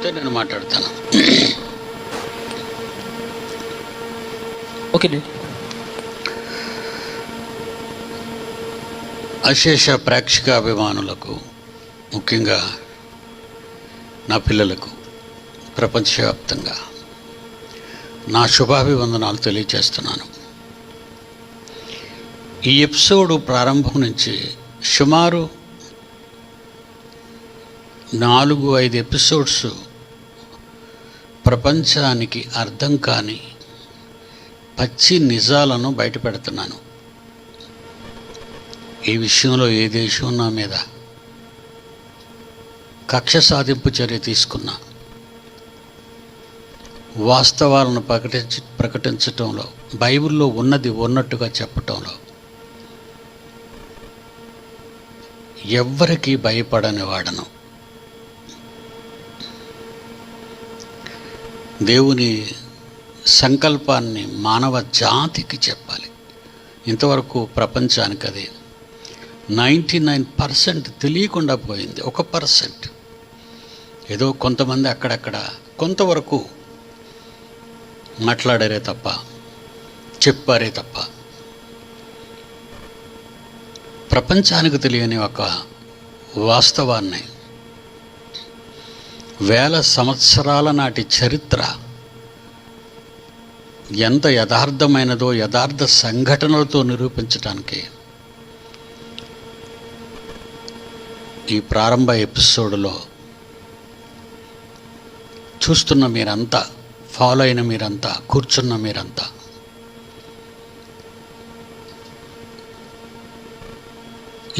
చెప్తే నేను మాట్లాడతాను. ఓకే. అశేష ప్రేక్షక అభిమానులకు, ముఖ్యంగా నా పిల్లలకు ప్రపంచవ్యాప్తంగా నా శుభాభివందనాలు తెలియజేస్తున్నాను. ఈ ఎపిసోడ్ ప్రారంభం నుంచి సుమారు 4-5 ఎపిసోడ్స్ ప్రపంచానికి అర్థం కాని పచ్చి నిజాలను బయటపెడుతున్నాను. ఈ విషయంలో ఏ దేశం నా మీద కక్ష సాధింపు చర్య తీసుకున్నా వాస్తవాలను ప్రకటించటంలో, బైబిల్లో ఉన్నది ఉన్నట్టుగా చెప్పటంలో ఎవ్వరికీ భయపడని వాడను. దేవుని సంకల్పాన్ని మానవ జాతికి చెప్పాలి. ఇంతవరకు ప్రపంచానికి అది 99% తెలియకుండా పోయింది. 1% ఏదో కొంతమంది అక్కడక్కడ కొంతవరకు మాట్లాడారే తప్ప, చెప్పారే తప్ప, ప్రపంచానికి తెలియని ఒక వాస్తవాన్ని, వేల సంవత్సరాల నాటి చరిత్ర ఎంత యథార్థమైనదో యథార్థ సంఘటనలతో నిరూపించడానికి ఈ ప్రారంభ ఎపిసోడ్లో చూస్తున్న మీరంతా, ఫాలో అయిన మీరంతా, కూర్చున్న మీరంతా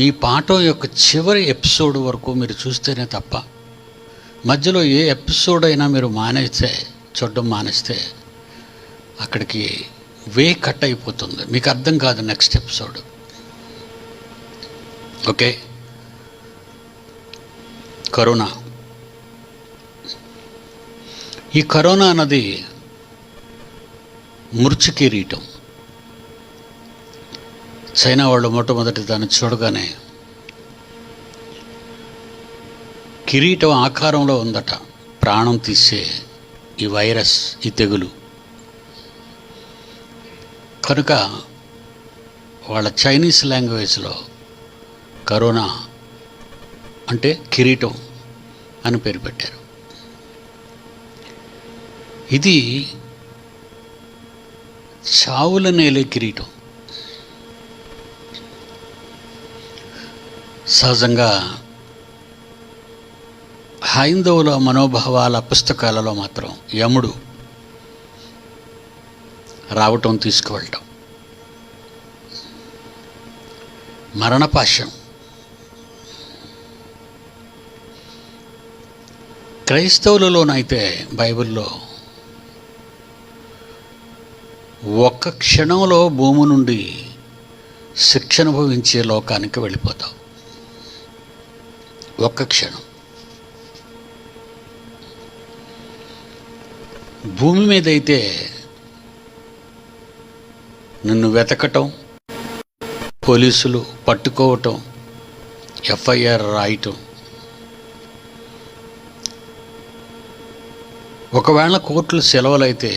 ఈ పాఠం యొక్క చివరి ఎపిసోడ్ వరకు మీరు చూస్తేనే తప్ప, మధ్యలో ఏ ఎపిసోడ్ అయినా మీరు చూడడం మానేస్తే అక్కడికి వే కట్ అయిపోతుంది, మీకు అర్థం కాదు నెక్స్ట్ ఎపిసోడ్. ఓకే. కరోనా. ఈ కరోనా అన్నది మృత్యు కిరీటం. చైనా వాళ్ళు మొట్టమొదటి దాన్ని చూడగానే కిరీటం ఆకారంలో ఉందట ప్రాణం తీసే ఈ వైరస్, ఈ తెగులు. కనుక వాళ్ళ చైనీస్ లాంగ్వేజ్లో కరోనా అంటే కిరీటం అని పేరు పెట్టారు. ఇది చావుల నేలే కిరీటం. సహజంగా హైందవుల మనోభావాల పుస్తకాలలో మాత్రం యముడు రావటం, తీసుకువెళ్ళటం, మరణపాశం. క్రైస్తవులలోనైతే బైబిల్లో ఒక్క క్షణంలో భూమి నుండి శిక్ష అనుభవించే లోకానికి వెళ్ళిపోతావు. ఒక్క క్షణం. భూమి మీద అయితే నిన్ను వెతకటం, పోలీసులు పట్టుకోవటం, ఎఫ్ఐఆర్ రాయటం, ఒకవేళ కోర్టులు సెలవులైతే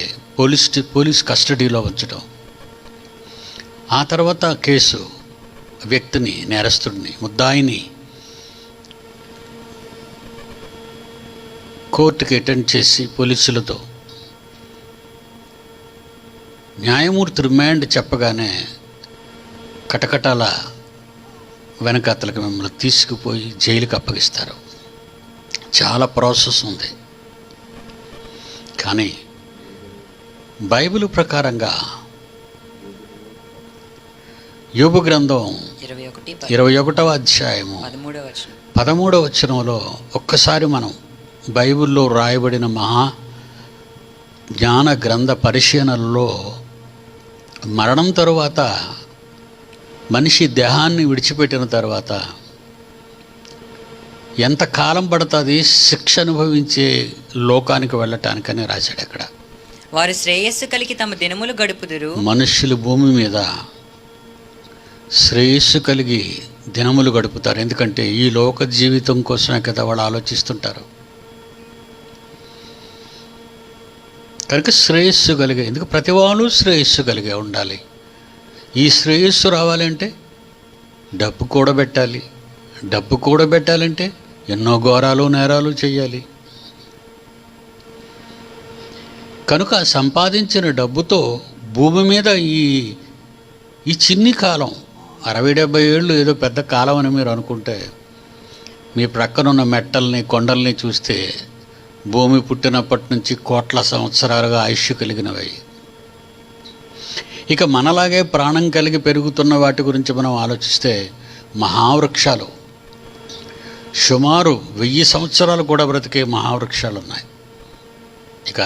పోలీస్ కస్టడీలో ఉంచడం, ఆ తర్వాత కేసు వ్యక్తిని, నేరస్తుడిని, ముద్దాయిని కోర్టుకి అటెండ్ చేసి పోలీసులతో న్యాయమూర్తి రిమాండ్ చెప్పగానే కటకటాల వెనకాతలకు మిమ్మల్ని తీసుకుపోయి జైలుకి అప్పగిస్తారు. చాలా ప్రాసెస్ ఉంది. కానీ బైబిల్ ప్రకారంగా యోబు గ్రంథం 21వ అధ్యాయము 13వ వచనంలో ఒక్కసారి మనం బైబిల్లో రాయబడిన మహా జ్ఞాన గ్రంథ పరిశీలనలో మరణం తరువాత, మనిషి దేహాన్ని విడిచిపెట్టిన తర్వాత ఎంత కాలం పడుతుంది శిక్ష అనుభవించే లోకానికి వెళ్ళటానికని రాశాడు అక్కడ. వారు శ్రేయస్సు కలిగి తమ దినములు గడుపుదురు. మనుష్యులు భూమి మీద శ్రేయస్సు కలిగి దినములు గడుపుతారు. ఎందుకంటే ఈ లోక జీవితం కోసమే కదా వాళ్ళు ఆలోచిస్తుంటారు. కనుక శ్రేయస్సు కలిగే, ఎందుకు ప్రతి వాళ్ళు శ్రేయస్సు కలిగే ఉండాలి. ఈ శ్రేయస్సు రావాలంటే డబ్బు కూడబెట్టాలి. డబ్బు కూడబెట్టాలంటే ఎన్నో ఘోరాలు నేరాలు చేయాలి. కనుక సంపాదించిన డబ్బుతో భూమి మీద ఈ చిన్ని కాలం 60-70 ఏళ్ళు ఏదో పెద్ద కాలం అని మీరు అనుకుంటే, మీ ప్రక్కనున్న మెట్టల్ని కొండల్ని చూస్తే భూమి పుట్టినప్పటి నుంచి కోట్ల సంవత్సరాలుగా ఆయుష్ కలిగినవి. ఇక మనలాగే ప్రాణం కలిగి పెరుగుతున్న వాటి గురించి మనం ఆలోచిస్తే మహావృక్షాలు, సుమారు 1000 సంవత్సరాలు కూడా బ్రతికే మహావృక్షాలు ఉన్నాయి. ఇక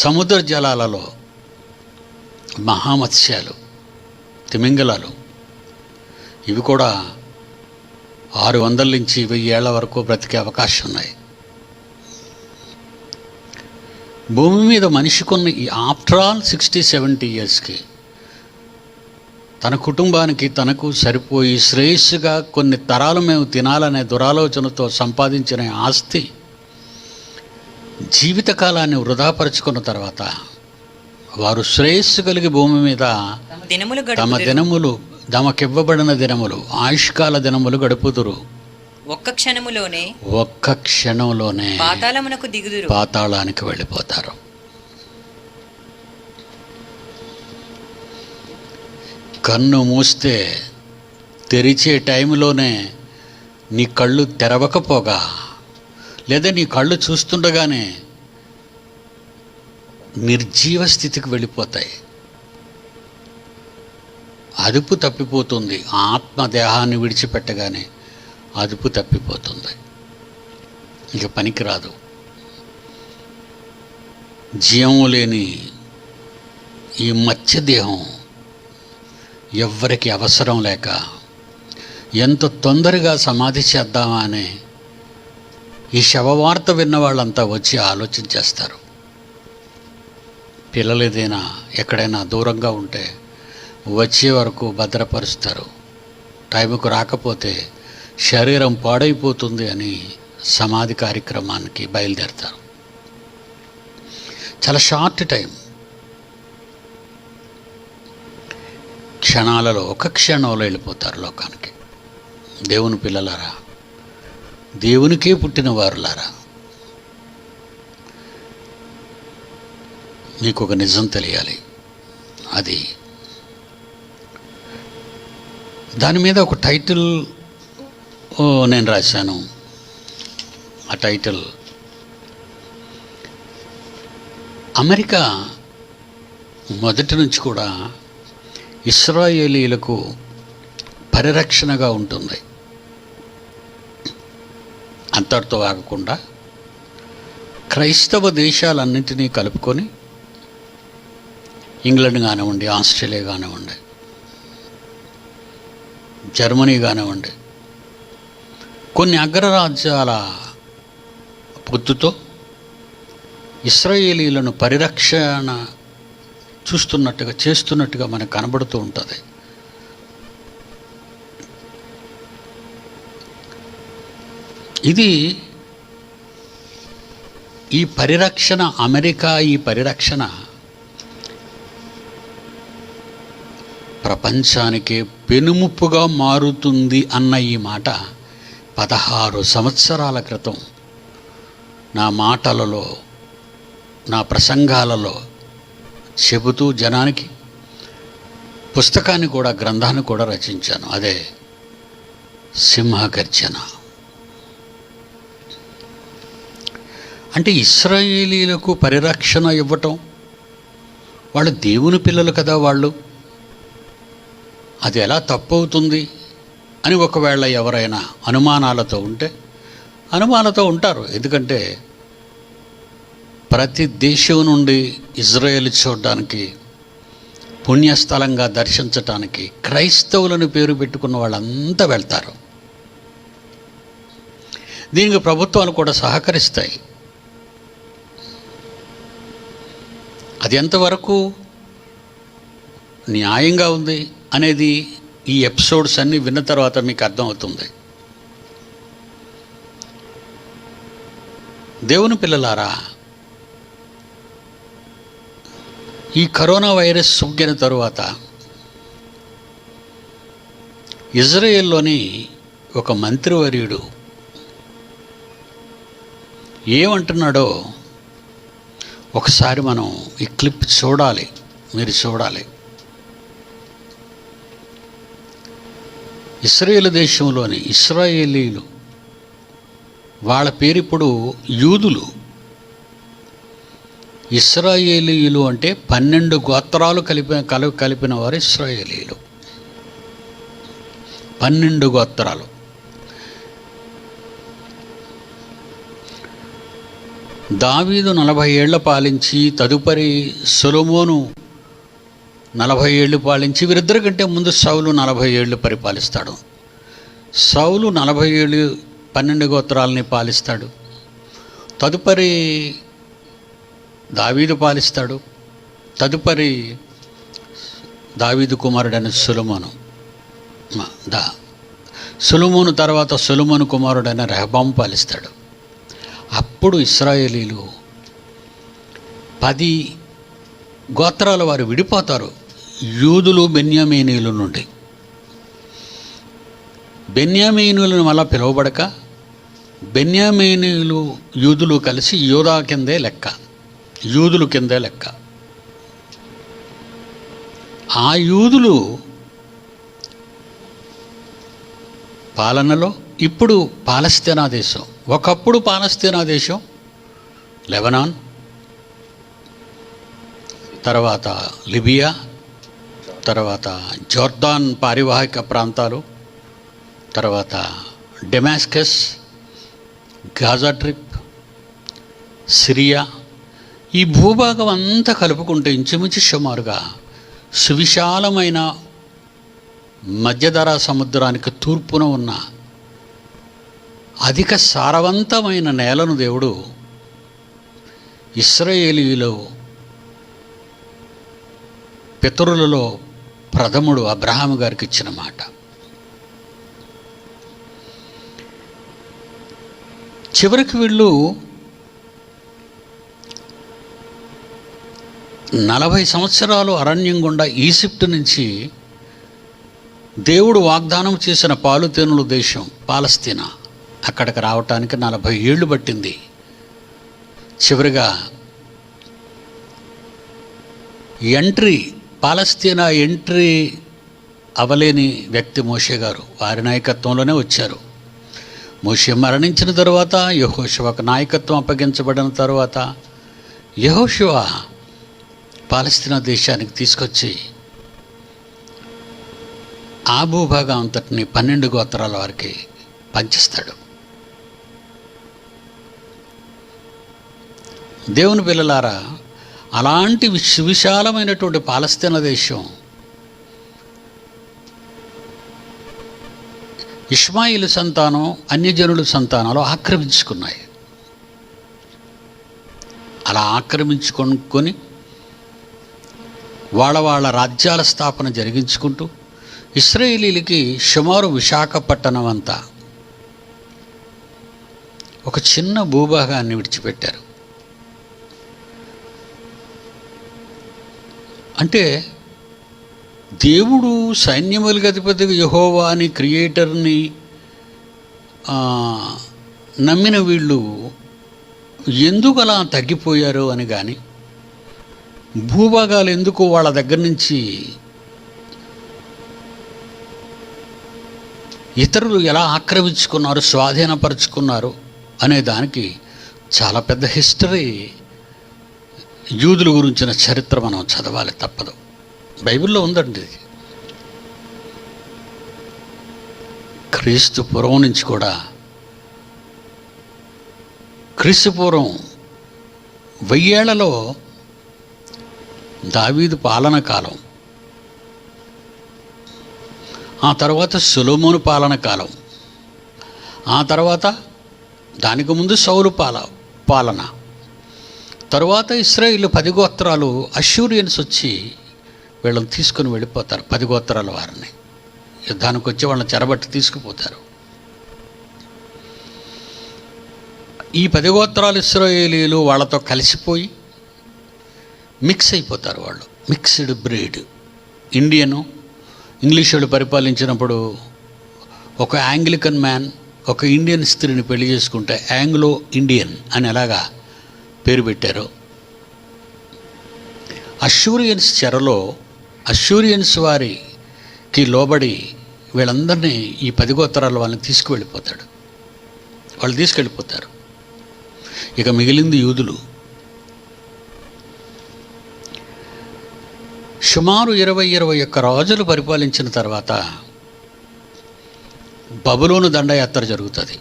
సముద్ర జలాలలో మహామత్స్యాలు, తిమింగలాలు, ఇవి కూడా 600 నుంచి 1000 ఏళ్ల వరకు బ్రతికే అవకాశం ఉన్నాయి. భూమి మీద మనిషికున్న ఈ ఆఫ్టర్ ఆల్ 60-70 ఇయర్స్కి తన కుటుంబానికి తనకు సరిపోయి శ్రేయస్సుగా కొన్ని తరాలు మేము తినాలనే దురాలోచనతో సంపాదించిన ఆస్తి జీవితకాలాన్ని వృధాపరుచుకున్న తర్వాత వారు శ్రేయస్సు కలిగి భూమి మీద తమ దినములు, తమకివ్వబడిన దినములు, ఆయుష్కాల దినములు గడుపుదురు. ఒక్క క్షణంలోనే పాతాళమునకు దిగుదురు, పాతాళానికి వెళ్ళిపోతారు. కన్ను మూస్తే తెరిచే టైంలోనే నీ కళ్ళు తెరవకపోగా, లేదా నీ కళ్ళు చూస్తుండగానే నిర్జీవ స్థితికి వెళ్ళిపోతాయి. అదుపు తప్పిపోతుంది. ఆత్మదేహాన్ని విడిచిపెట్టగానే అదుపు తప్పిపోతుంది, ఇక పనికిరాదు. జీవము లేని ఈ మత్స్యదేహం ఎవ్వరికి అవసరం లేక ఎంత తొందరగా సమాధి చేద్దామా అని ఈ శవవార్త విన్న వాళ్ళంతా వచ్చి ఆలోచించేస్తారు. పిల్లలు ఏదైనా ఎక్కడైనా దూరంగా ఉంటే వచ్చే వరకు భద్రపరుస్తారు. టైంకు రాకపోతే శరీరం పాడైపోతుంది అని సమాధి కార్యక్రమానికి బయలుదేరతారు. చాలా షార్ట్ టైం, క్షణాలలో, ఒక క్షణంలో వెళ్ళిపోతారు లోకానికి. దేవుని పిల్లలారా, దేవునికే పుట్టిన వారులారా, మీకు ఒక నిజం తెలియాలి. అది దాని మీద ఒక టైటిల్ నేను రాశాను. ఆ టైటిల్ అమెరికా మొదటి నుంచి కూడా ఇశ్రాయేలీలకు పరిరక్షణగా ఉంటుంది. అంతటితో ఆగకుండా క్రైస్తవ దేశాలన్నింటినీ కలుపుకొని, ఇంగ్లాండ్ కానివ్వండి, ఆస్ట్రేలియా కానివ్వండి, జర్మనీ కానివ్వండి, కొన్ని అగ్రరాజ్యాల పొత్తుతో ఇశ్రాయేలీలను పరిరక్షణ చేస్తున్నట్టుగా మనకు కనబడుతూ ఉంటుంది. ఇది ఈ పరిరక్షణ, అమెరికా ఈ పరిరక్షణ ప్రపంచానికే పెనుముప్పుగా మారుతుంది అన్న ఈ మాట 16 సంవత్సరాల క్రితం నా మాటలలో, నా ప్రసంగాలలో చెబుతూ జనానికి పుస్తకాన్ని కూడా, గ్రంథాన్ని కూడా రచించాను. అదే సింహగర్జన. అంటే ఇశ్రాయేలీలకు పరిరక్షణ ఇవ్వటం, వాళ్ళు దేవుని పిల్లలు కదా, వాళ్ళు అది ఎలా తప్పవుతుంది అని ఒకవేళ ఎవరైనా అనుమానాలతో ఉంటే, అనుమానాలతో ఉంటారు. ఎందుకంటే ప్రతి దేశం నుండి ఇజ్రాయేల్ చూడడానికి, పుణ్యస్థలంగా దర్శించటానికి క్రైస్తవులను పేరు పెట్టుకున్న వాళ్ళంతా వెళ్తారు. దీనికి ప్రభుత్వాలు కూడా సహకరిస్తాయి. అది ఎంతవరకు న్యాయంగా ఉంది అనేది ఈ ఎపిసోడ్స్ అన్నీ విన్న తర్వాత మీకు అర్థమవుతుంది. దేవుని పిల్లలారా, ఈ కరోనా వైరస్ సోకిన తరువాత ఇజ్రాయెల్లోని ఒక మంత్రివర్యుడు ఏమంటున్నాడో ఒకసారి మనం ఈ క్లిప్ చూడాలి, మీరు చూడాలి. ఇశ్రాయేలు దేశంలోని ఇశ్రాయేలీలు, వాళ్ళ పేరు ఇప్పుడు యూదులు. ఇశ్రాయేలీయులు అంటే 12 గోత్రాలు కలిపిన వారు ఇశ్రాయేలీలు. 12 గోత్రాలు. దావీదు 40 ఏళ్ల పాలించి, తదుపరి సొలొమోను 40 ఏళ్ళు పాలించి, వీరిద్దరి కంటే ముందు సౌలు 40 ఏళ్ళు పరిపాలిస్తాడు. సౌలు 40 ఏళ్ళు 12 గోత్రాలని పాలిస్తాడు. తదుపరి దావీదు పాలిస్తాడు. తదుపరి దావీదు కుమారుడైన సొలొమోను. సొలొమోను తర్వాత సొలొమోను కుమారుడైన రెహబాము పాలిస్తాడు. అప్పుడు ఇశ్రాయేలీలు 10 గోత్రాల వారు విడిపోతారు యూదులు బెన్యామీనీయుల నుండి. బెన్యామీనీయులను మళ్ళా పిలువబడక బెన్యామీనీయులు యూదులు కలిసి యూదా కిందే లెక్క, యూదులు కిందే లెక్క. ఆ యూదులు పాలనలో ఇప్పుడు పాలస్తీనా దేశం, ఒకప్పుడు పాలస్తీనా దేశం లెబనాన్, తర్వాత లిబియా, తర్వాత జోర్దాన్ పారివాహిక ప్రాంతాలు, తర్వాత డెమాస్కస్, గాజా ట్రిప్, సిరియా, ఈ భూభాగం అంతా కలుపుకుంటే ఇంచుమించు సుమారుగా సువిశాలమైన మధ్యధరా సముద్రానికి తూర్పున ఉన్న అధిక సారవంతమైన నేలను దేవుడు ఇశ్రాయేలీయులు పితరులలో ప్రథముడు అబ్రహాము గారికి ఇచ్చిన మాట. చివరికి వీళ్ళు 40 సంవత్సరాలు అరణ్యం గుండా ఈజిప్టు నుంచి దేవుడు వాగ్దానం చేసిన పాలుతేనుల దేశం పాలస్తీనా అక్కడికి రావటానికి 40 ఏళ్ళు పట్టింది. చివరిగా పాలస్తీనా ఎంట్రీ అవలేని వ్యక్తి మోషే గారు, వారి నాయకత్వంలోనే వచ్చారు. మోషే మరణించిన తరువాత యెహోషువకు నాయకత్వం అప్పగించబడిన తరువాత యెహోషువ పాలస్తీనా దేశానికి తీసుకొచ్చి ఆ భూభాగం అంతటిని 12 గోత్రాల వారికి పంచిస్తాడు. దేవుని పిల్లలారా, అలాంటి విశాలమైనటువంటి పాలస్తీనా దేశం ఇష్మాయిలు సంతానం, అన్యజనుల సంతానాలు ఆక్రమించుకున్నాయి. అలా ఆక్రమించుకొని వాళ్ళ రాజ్యాల స్థాపన జరిగించుకుంటూ ఇశ్రాయేలీలకి సుమారు విశాఖపట్టణం అంతా ఒక చిన్న భూభాగాన్ని విడిచిపెట్టారు. అంటే దేవుడు సైన్యములకు అధిపతిగా యెహోవా అని, క్రియేటర్ని నమ్మిన వీళ్ళు ఎందుకు అలా తగ్గిపోయారు అని కానీ, భూభాగాలు ఎందుకు వాళ్ళ దగ్గర నుంచి ఇతరులు ఎలా ఆక్రమించుకున్నారు, స్వాధీనపరుచుకున్నారు అనే దానికి చాలా పెద్ద హిస్టరీ, యూదుల గురించిన చరిత్ర మనం చదవాలి, తప్పదు. బైబిల్లో ఉందండి. క్రీస్తు పూర్వం నుంచి కూడా, క్రీస్తు పూర్వం 1000 ఏళ్లలో దావీదు పాలన కాలం, ఆ తర్వాత సొలొమోను పాలన కాలం, ఆ తర్వాత దానికి ముందు సౌలు పాలన, తరువాత ఇశ్రాయేలు 10 గోత్రాలు అష్షూరియన్స్ వచ్చి వీళ్ళని తీసుకుని వెళ్ళిపోతారు. 10 గోత్రాల వారిని యుద్ధానికి వచ్చి వాళ్ళని చెరబట్టి తీసుకుపోతారు. ఈ 10 గోత్రాలు ఇశ్రాయేలీలు వాళ్ళతో కలిసిపోయి మిక్స్ అయిపోతారు వాళ్ళు, మిక్స్డ్ బ్రీడ్. ఇండియను ఇంగ్లీష్ వాళ్ళు పరిపాలించినప్పుడు ఒక యాంగ్లికన్ మ్యాన్ ఒక ఇండియన్ స్త్రీని పెళ్లి చేసుకుంటే ఆంగ్లో ఇండియన్ అని ఎలాగా పేరు పెట్టారు. అష్షూరియన్స్ చెరలో అష్షూరియన్స్ వారికి లోబడి వీళ్ళందరినీ ఈ 10 గోత్రాల వాళ్ళని తీసుకువెళ్ళిపోతాడు. వాళ్ళు తీసుకెళ్ళిపోతారు. ఇక మిగిలింది యూదులు. సుమారు 21 రోజులు పరిపాలించిన తర్వాత బబులోను దండయాత్ర జరుగుతుంది.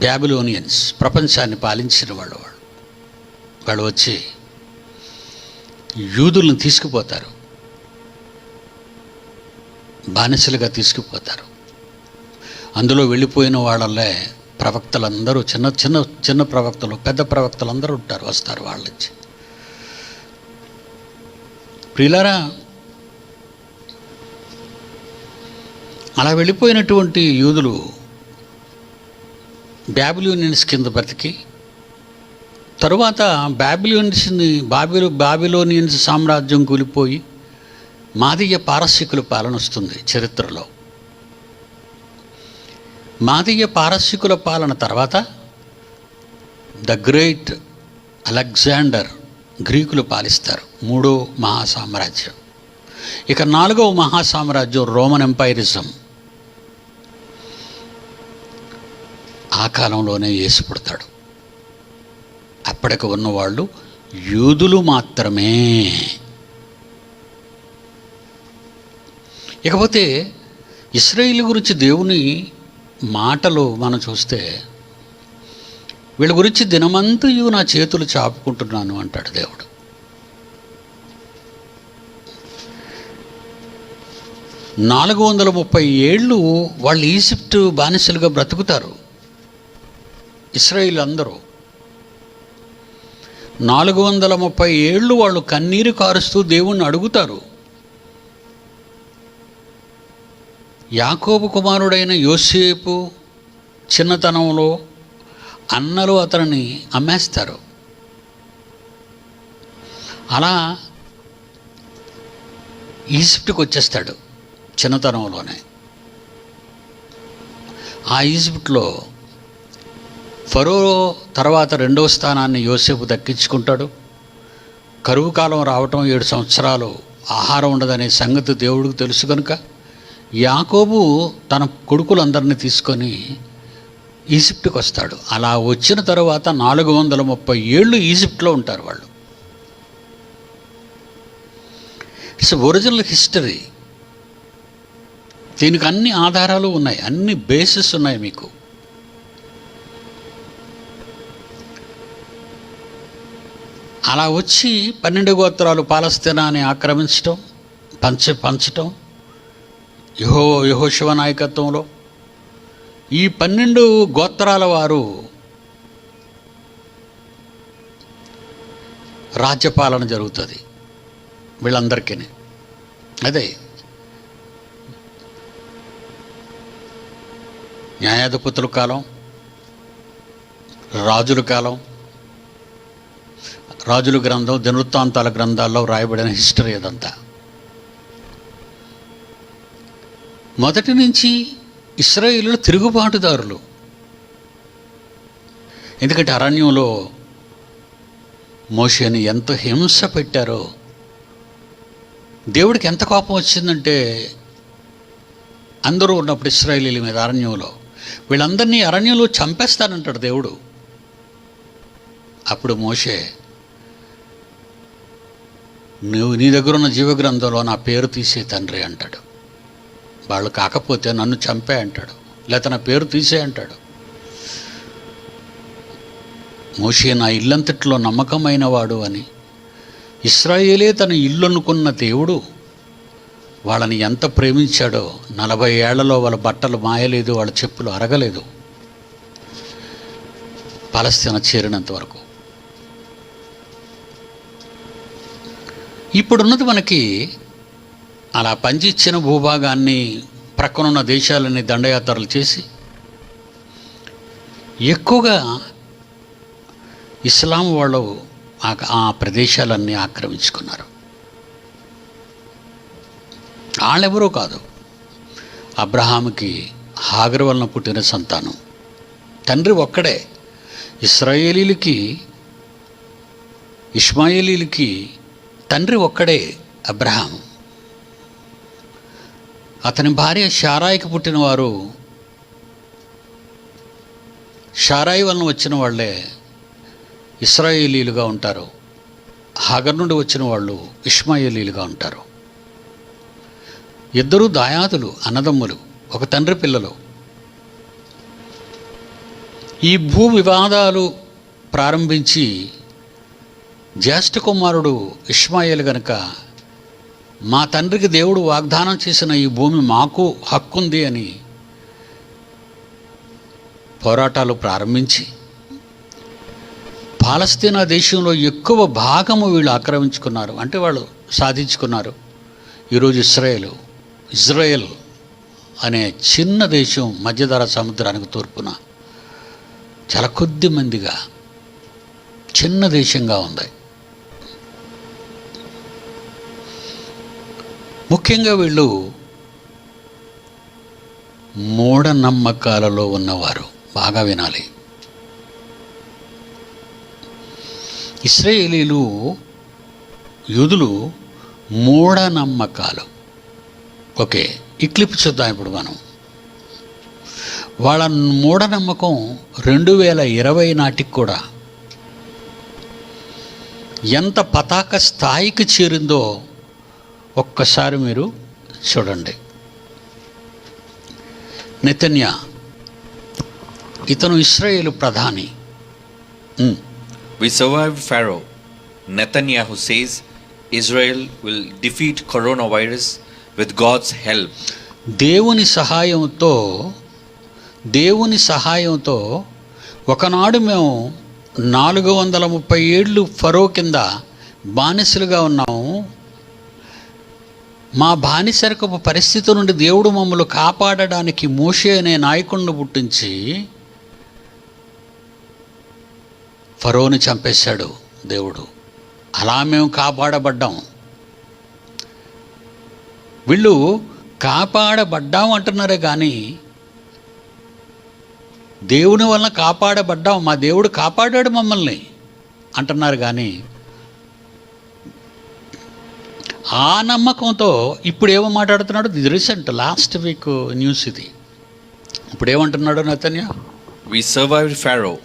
బ్యాబిలోనియన్స్ ప్రపంచాన్ని పాలించిన వాళ్ళు వచ్చి యూదులను తీసుకుపోతారు, బానిసలుగా తీసుకుపోతారు. అందులో వెళ్ళిపోయిన వాళ్ళే ప్రవక్తలందరూ, చిన్న చిన్న చిన్న ప్రవక్తలు, పెద్ద ప్రవక్తలు అందరూ ఉంటారు, వస్తారు వాళ్ళు వచ్చి. ప్రియులారా, అలా వెళ్ళిపోయినటువంటి యూదులు బ్యాబిలోనియన్స్ కింద బ్రతికి తరువాత బాబిలోనియన్స్ సామ్రాజ్యం కూలిపోయి మాదీయ పారసీకుల పాలన వస్తుంది చరిత్రలో. మాదీయ పారసీకుల పాలన తర్వాత ద గ్రేట్ అలెగ్జాండర్ గ్రీకులు పాలిస్తారు, 3వ మహాసామ్రాజ్యం. ఇక 4వ మహాసామ్రాజ్యం రోమన్ ఎంపైరిజం. ఆ కాలంలోనే యేసు పుడతాడు. అప్పటికి ఉన్నవాళ్ళు యూదులు మాత్రమే. ఇకపోతే ఇశ్రాయేలు గురించి దేవుని మాటలు మనం చూస్తే, వీళ్ళ గురించి దినమంతయు నా చేతులు చాపుకుంటున్నాను అంటాడు దేవుడు. " 430 ఏళ్ళు వాళ్ళు ఈజిప్టు బానిసలుగా బ్రతుకుతారు ఇశ్రాయేలు అందరూ. 430 ఏళ్ళు వాళ్ళు కన్నీరు కారుస్తూ దేవుణ్ణి అడుగుతారు. యాకోబు కుమారుడైన యోసేపు చిన్నతనంలో అన్నలు అతనిని అమ్మేస్తారు. అలా ఈజిప్టుకు వచ్చేస్తాడు చిన్నతనంలోనే. ఆ ఈజిప్ట్లో ఫరో తర్వాత 2వ స్థానాన్ని యోసేపు దక్కించుకుంటాడు. కరువు కాలం రావటం, 7 సంవత్సరాలు ఆహారం ఉండదనే సంగతి దేవుడికి తెలుసు కనుక యాకోబు తన కొడుకులందరినీ తీసుకొని ఈజిప్టుకు వస్తాడు. అలా వచ్చిన తర్వాత 430 ఏళ్ళు ఈజిప్ట్లో ఉంటారు వాళ్ళు. It's original history. దీనికి అన్ని ఆధారాలు ఉన్నాయి, అన్ని బేసిస్ ఉన్నాయి మీకు. అలా వచ్చి 12 గోత్రాలు పాలస్తీనాని ఆక్రమించటం, పంచటం యెహోషువ నాయకత్వంలో ఈ 12 గోత్రాల వారు రాజ్యపాలన జరుగుతుంది వీళ్ళందరికీ. అదే న్యాయాధిపతుల కాలం, రాజుల కాలం, రాజుల గ్రంథం, దినవృత్తాంతాల గ్రంథాల్లో రాయబడిన హిస్టరీ అదంతా. మొదటి నుంచి ఇశ్రాయేలులు తిరుగుబాటుదారులు. ఎందుకంటే అరణ్యంలో మోషేని ఎంత హింస పెట్టారో, దేవుడికి ఎంత కోపం వచ్చిందంటే అందరూ ఉన్నప్పుడు ఇశ్రాయేలీల మీద అరణ్యంలో, వీళ్ళందరినీ అరణ్యంలో చంపేస్తానంటాడు దేవుడు. అప్పుడు మోషే, నీ దగ్గర ఉన్న జీవగ్రంథంలో నా పేరు తీసే తండ్రి అంటాడు. వాళ్ళు కాకపోతే నన్ను చంపే అంటాడు, లేకపోతే నా పేరు తీసే అంటాడు. మోషే నా ఇల్లంతట్లో నమ్మకమైన వాడు అని. ఇశ్రాయేలే తన ఇల్లు అనుకున్న దేవుడు వాళ్ళని ఎంత ప్రేమించాడో. 40 ఏళ్లలో వాళ్ళ బట్టలు మాయలేదు, వాళ్ళ చెప్పులు అరగలేదు పాలస్తీనా చేరినంత వరకు. ఇప్పుడున్నది మనకి అలా పంచిచ్చిన భూభాగాన్ని ప్రక్కనున్న దేశాలని దండయాత్రలు చేసి ఎక్కువగా ఇస్లాం వాళ్ళు ఆ ప్రదేశాలన్నీ ఆక్రమించుకున్నారు. వాళ్ళెవరూ కాదు, అబ్రహాముకి హాగరు వలన పుట్టిన సంతానం. తండ్రి ఒక్కడే. ఇష్మాయేలీలకి తండ్రి ఒక్కడే, అబ్రహాము. అతని భార్య షారాయికి పుట్టిన వారు, షారాయి వలన వచ్చిన వాళ్ళే ఇశ్రాయేలీలుగా ఉంటారు. హాగర్ నుండి వచ్చిన వాళ్ళు ఇష్మాయేలీలుగా ఉంటారు. ఇద్దరూ దాయాదులు, అన్నదమ్ములు, ఒక తండ్రి పిల్లలు. ఈ భూ వివాదాలు ప్రారంభించి జ్యేష్ఠ కుమారుడు ఇష్మాయేలు గనుక, మా తండ్రికి దేవుడు వాగ్దానం చేసిన ఈ భూమి మాకు హక్కుంది అని పోరాటాలు ప్రారంభించి పాలస్తీనా దేశంలో ఎక్కువ భాగము వీళ్ళు ఆక్రమించుకున్నారు. అంటే వాళ్ళు సాధించుకున్నారు. ఈరోజు ఇజ్రాయెల్ అనే చిన్న దేశం మధ్యధరా సముద్రానికి తూర్పున చాలా కొద్ది మందిగా చిన్న దేశంగా ఉంది. ముఖ్యంగా వీళ్ళు మూఢనమ్మకాలలో ఉన్నవారు. బాగా వినాలి. ఇశ్రాయేలీలు, యూదులు మూఢనమ్మకాలు. ఓకే, ఈ క్లిప్ చూద్దాం ఇప్పుడు మనం. వాళ్ళ మూఢనమ్మకం 2020 నాటికి కూడా ఎంత పతాక స్థాయికి చేరిందో ఒక్కసారి మీరు చూడండి. నెతన్యా, ఇతను ఇశ్రాయేలు ప్రధాని. We survived Pharaoh. Netanyahu says Israel will defeat coronavirus with God's help. దేవుని సహాయంతో ఒకనాడు మేము 430 ఏళ్ళు ఫరో కింద బానిసలుగా ఉన్నాము. మా బానిసరకపు పరిస్థితి నుండి దేవుడు మమ్మల్ని కాపాడడానికి మోషే అనే నాయకుడిని పుట్టించి ఫరోని చంపేశాడు దేవుడు. అలా మేము కాపాడబడ్డాం. వీళ్ళు కాపాడబడ్డాం అంటున్నారే కానీ దేవుని వలన కాపాడబడ్డాం, మా దేవుడు కాపాడాడు మమ్మల్ని అంటున్నారు. కానీ ఆ నమ్మకంతో ఇప్పుడు ఏమో మాట్లాడుతున్నాడు. ఇది రీసెంట్, లాస్ట్ వీక్ న్యూస్ ఇది. ఇప్పుడు ఏమంటున్నాడు నెతన్యా? We survived Pharaoh.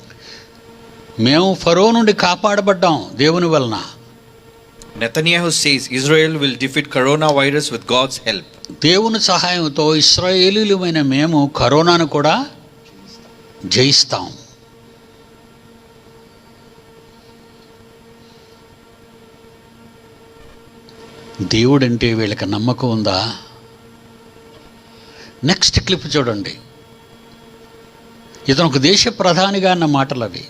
మేము ఫరో నుండి కాపాడబడ్డాం దేవుని వలన. Netanyahu says Israel will defeat coronavirus with God's help. దేవుని సహాయంతో ఇశ్రాయేలీయులమైన మేము కరోనాను కూడా జయిస్తాం. దేవుడంటే వీళ్ళకి నమ్మకం ఉందా? నెక్స్ట్ క్లిప్ చూడండి. ఇతను ఒక దేశ ప్రధానిగా అన్న మాటలు అవి.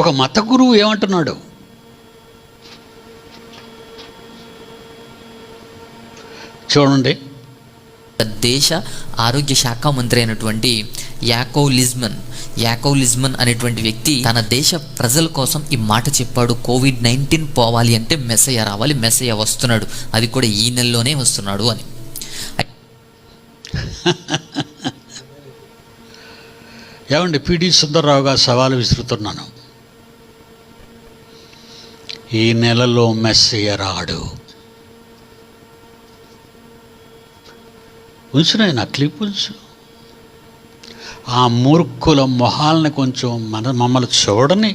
ఒక మత గురువు ఏమంటున్నాడు చూడండి. దేశ ఆరోగ్య శాఖ మంత్రి అయినటువంటి యాకోవ్ లిజ్మన్ అనేటువంటి వ్యక్తి తన దేశ ప్రజల కోసం ఈ మాట చెప్పాడు. COVID-19 పోవాలి అంటే మెస్సయ్య రావాలి, మెస్సయ్య వస్తున్నాడు, అది కూడా ఈ నెలలోనే వస్తున్నాడు అని. ఏమండి, పిడి సుందర్రావుగా సవాలు విసురుతున్నాను. ఈ నెలలో మెస్సయ్య రాడు. ఉంచు నా క్లిప్ ఉంచు. ఆ మూర్ఖుల మొహాలని కొంచెం మమ్మల్ని చూడని.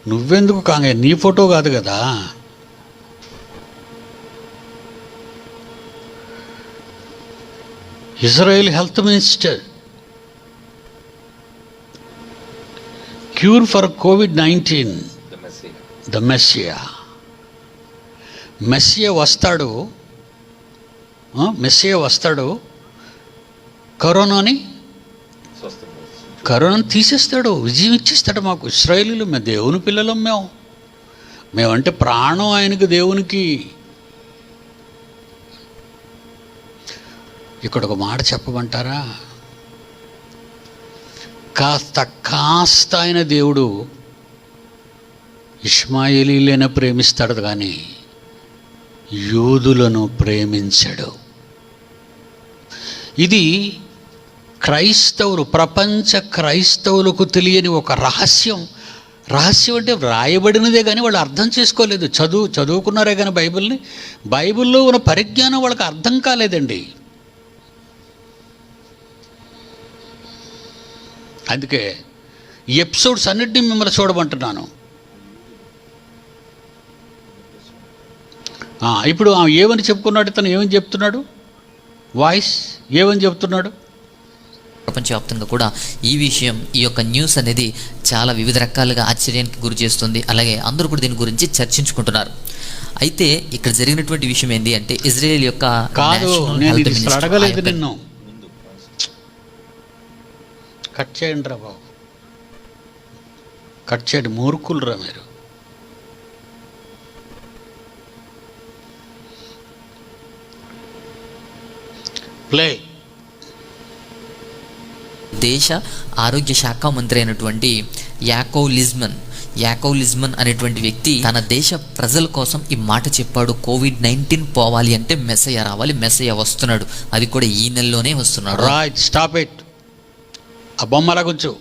నువ్వెందుకు కాంగ, నీ ఫోటో కాదు కదా. Israel health minister, cure for COVID-19, the Messiah. Messiah వస్తాడు, కరోనాని తీసేస్తాడు, విజయం ఇచ్చేస్తాడు మాకు. ఇశ్రాయేలీలు మేము దేవుని పిల్లలం. మేమంటే ప్రాణం ఆయనకి, దేవునికి. ఇక్కడ ఒక మాట చెప్పమంటారా? కాస్త ఆయన దేవుడు ఇష్మాయేలీలైనా ప్రేమిస్తాడు కానీ యూదులను ప్రేమించడు. ఇది క్రైస్తవులు, ప్రపంచ క్రైస్తవులకు తెలియని ఒక రహస్యం. రహస్యం అంటే వ్రాయబడినదే కానీ వాళ్ళు అర్థం చేసుకోలేదు. చదువుకున్నారే కానీ బైబిల్లో ఉన్న పరిజ్ఞానం వాళ్ళకి అర్థం కాలేదండి. అందుకే ఈ ఎపిసోడ్స్ అన్నిటినీ మిమ్మల్ని చూడమంటున్నాను. ఇప్పుడు ఏమని చెప్పుకున్నాడు ఇతను? ఏమని చెప్తున్నాడు? వాయిస్ ఏమని చెప్తున్నాడు? ప్రపంచవ్యాప్తంగా కూడా ఈ విషయం, ఈ యొక్క న్యూస్ అనేది చాలా వివిధ రకాలుగా ఆశ్చర్యానికి గురి చేస్తుంది. అలాగే అందరూ కూడా దీని గురించి చర్చించుకుంటున్నారు. అయితే ఇక్కడ జరిగినటువంటి విషయం ఏంటి అంటే, ఇజ్రాయెల్ యొక్క కాదు, నేను ఇది అడగలేదు నిన్ను. కట్ చేయండి రా బాబు, కట్ చేయండి. మూర్ఖులరా మీరు. ప్లే. దేశ ఆరోగ్య శాఖ మంత్రి అయినటువంటి యాకోవ్ లిజ్మన్ అనేటువంటి వ్యక్తి తన దేశ ప్రజల కోసం ఈ మాట చెప్పాడు. కోవిడ్-19 పోవాలి అంటే మెస్సయ్య రావాలి, మెస్సయ్య వస్తున్నాడు, అది కూడా ఈ నెలలోనే వస్తున్నాడు. Right, stop it. ఆ బొమ్మలా కూర్చో,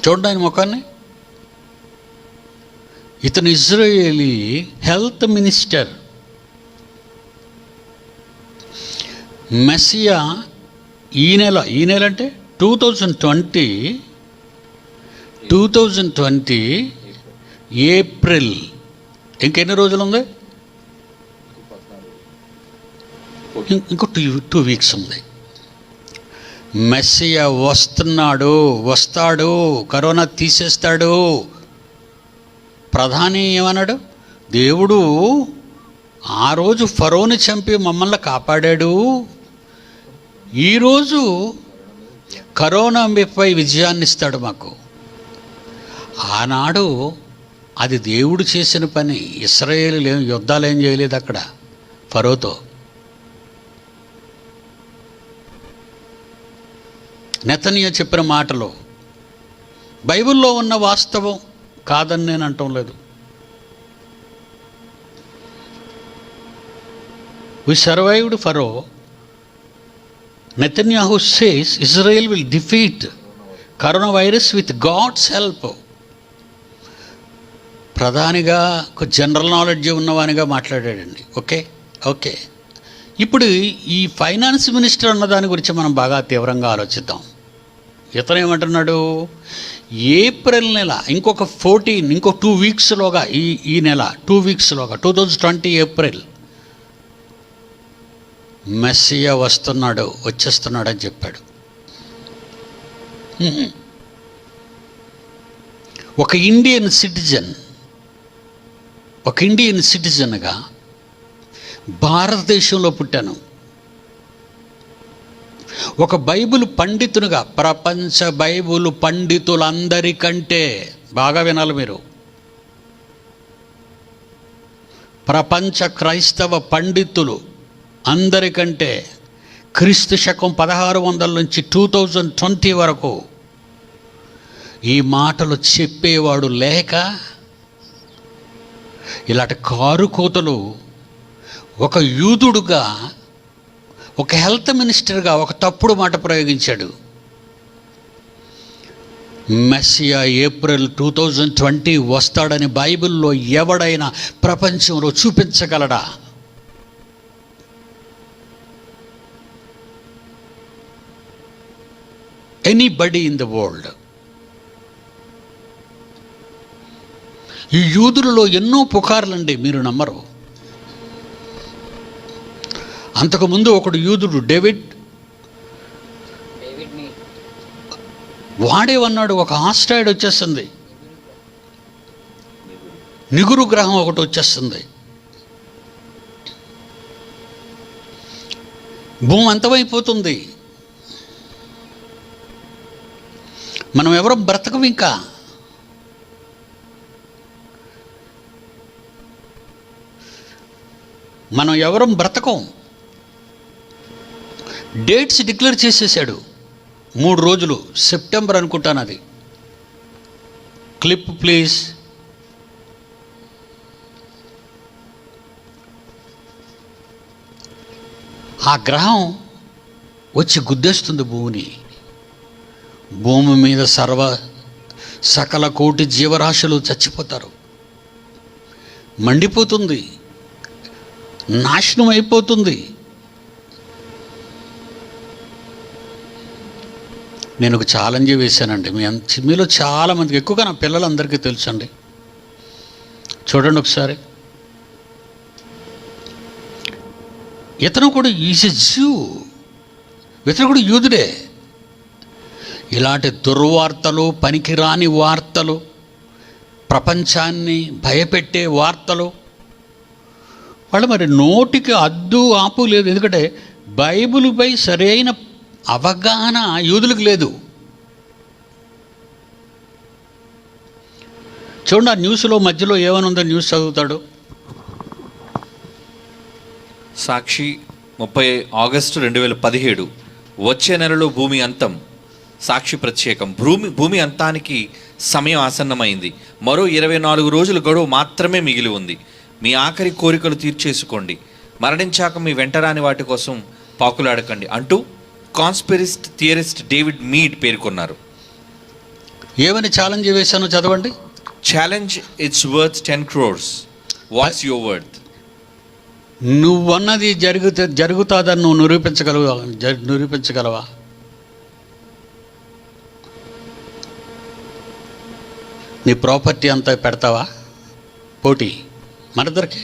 చూడండి ఆయన ముఖాన్ని. ఇతను ఇజ్రాయేలీ హెల్త్ మినిస్టర్. మెస్సియా ఈ నెల అంటే 2020 ఏప్రిల్, ఇంకెన్ని రోజులు ఉంది? ఇంకో 2 వీక్స్ ఉంది. మెస్సియా వస్తాడు, కరోనా తీసేస్తాడు. ప్రధాని ఏమన్నాడు? దేవుడు ఆ రోజు ఫరోని చంపి మమ్మల్ని కాపాడాడు, ఈరోజు కరోనాపై విజయాన్ని ఇస్తాడు మాకు. ఆనాడు అది దేవుడు చేసిన పని. ఇశ్రాయేలు యుద్ధాలు ఏం చేయలేదు అక్కడ ఫరోతో. నెతన్యా చెప్పిన మాటలు బైబిల్లో ఉన్న వాస్తవం కాదని నేను అంటం లేదు. We survived Pharaoh. Netanyahu says Israel will defeat coronavirus with God's help. ప్రధానిగా జనరల్ నాలెడ్జ్ ఉన్నవానిగా మాట్లాడాడండి. ఓకే. ఇప్పుడు ఈ ఫైనాన్స్ మినిస్టర్ అన్న దాని గురించి మనం బాగా తీవ్రంగా ఆలోచిద్దాం. ఇతను ఏమంటున్నాడు? ఏప్రిల్ నెల ఇంకొక 2 వీక్స్లోగా, ఈ నెల 2 వీక్స్లోగా 2020 ఏప్రిల్ మెస్సియా వచ్చేస్తున్నాడు అని చెప్పాడు. ఒక ఇండియన్ సిటిజన్గా భారతదేశంలో పుట్టాను. ఒక బైబిల్ పండితునిగా, ప్రపంచ బైబిల్ పండితులందరికంటే, బాగా వినాలి మీరు, ప్రపంచ క్రైస్తవ పండితులు అందరికంటే క్రీస్తు శకం 1600 నుంచి 2020 వరకు ఈ మాటలు చెప్పేవాడు లేక ఇలాంటి కారు కోతలు ఒక యూదుడుగా, ఒక హెల్త్ మినిస్టర్గా ఒక తప్పుడు మాట ప్రయోగించాడు. మెస్సియా ఏప్రిల్ 2020 వస్తాడని బైబిల్లో ఎవడైనా ప్రపంచంలో చూపించగలడా? Anybody in the world. ఈ యూదులలో ఎన్నో పుకార్లండి, మీరు నమ్మరు. అంతకుముందు ఒకడు యూదుడు డేవిడ్ వాడేమన్నాడు, ఒక ఆస్ట్రాయిడ్ వచ్చేస్తుంది, నిగురు గ్రహం ఒకటి వచ్చేస్తుంది, భూమి అంతమైపోతుంది, మనం ఎవరో బ్రతకం, ఇంకా మనం ఎవరం బ్రతకం. డేట్స్ డిక్లేర్ చేసేసాడు. 3 రోజులు, సెప్టెంబర్ అనుకుంటాను అది. Clip please. ఆ గ్రహం వచ్చి గుద్దేస్తుంది భూమిని. భూమి మీద సకల కోటి జీవరాశులు చచ్చిపోతారు. మండిపోతుంది, నాశనం అయిపోతుంది. నేను ఒక ఛాలెంజ్ వేశానండి. మీలో చాలామందికి, ఎక్కువగా నా పిల్లలందరికీ తెలుసండి. చూడండి ఒకసారి. ఇతను కూడా ఈజ్ ఎ జ్యూ, ఇతను కూడా యూదుడే. ఇలాంటి దుర్వార్తలు, పనికిరాని వార్తలు, ప్రపంచాన్ని భయపెట్టే వార్తలు, వాళ్ళు మరి నోటికి అద్దు ఆపు లేదు. ఎందుకంటే బైబిలుపై సరైన అవగాహన యూదులకు లేదు. చూడండి, ఆ న్యూస్లో మధ్యలో ఏమనుందో న్యూస్ చదువుతాడు. సాక్షి 30 ఆగస్టు 2017. వచ్చే నెలలో భూమి అంతం. సాక్షి ప్రత్యేకం. భూమి అంతానికి సమయం ఆసన్నమైంది. మరో 24 రోజుల గడువు మాత్రమే మిగిలి ఉంది. మీ ఆఖరి కోరికలు తీర్చేసుకోండి. మరణించాక మీ వెంటరాని వాటి కోసం పాకులాడకండి అంటూ కాన్స్పిరసిస్ట్ థియరిస్ట్ డేవిడ్ మీడ్ పేర్కొన్నారు. ఏమని ఛాలెంజ్ వేశానో చదవండి. Challenge it's worth 10 crores. What's your worth? నువ్వన్నది జరుగుతుందని నువ్వు నిరూపించగలవా? నీ ప్రాపర్టీ అంతా పెడతావా పోటీ మనిద్దరికి?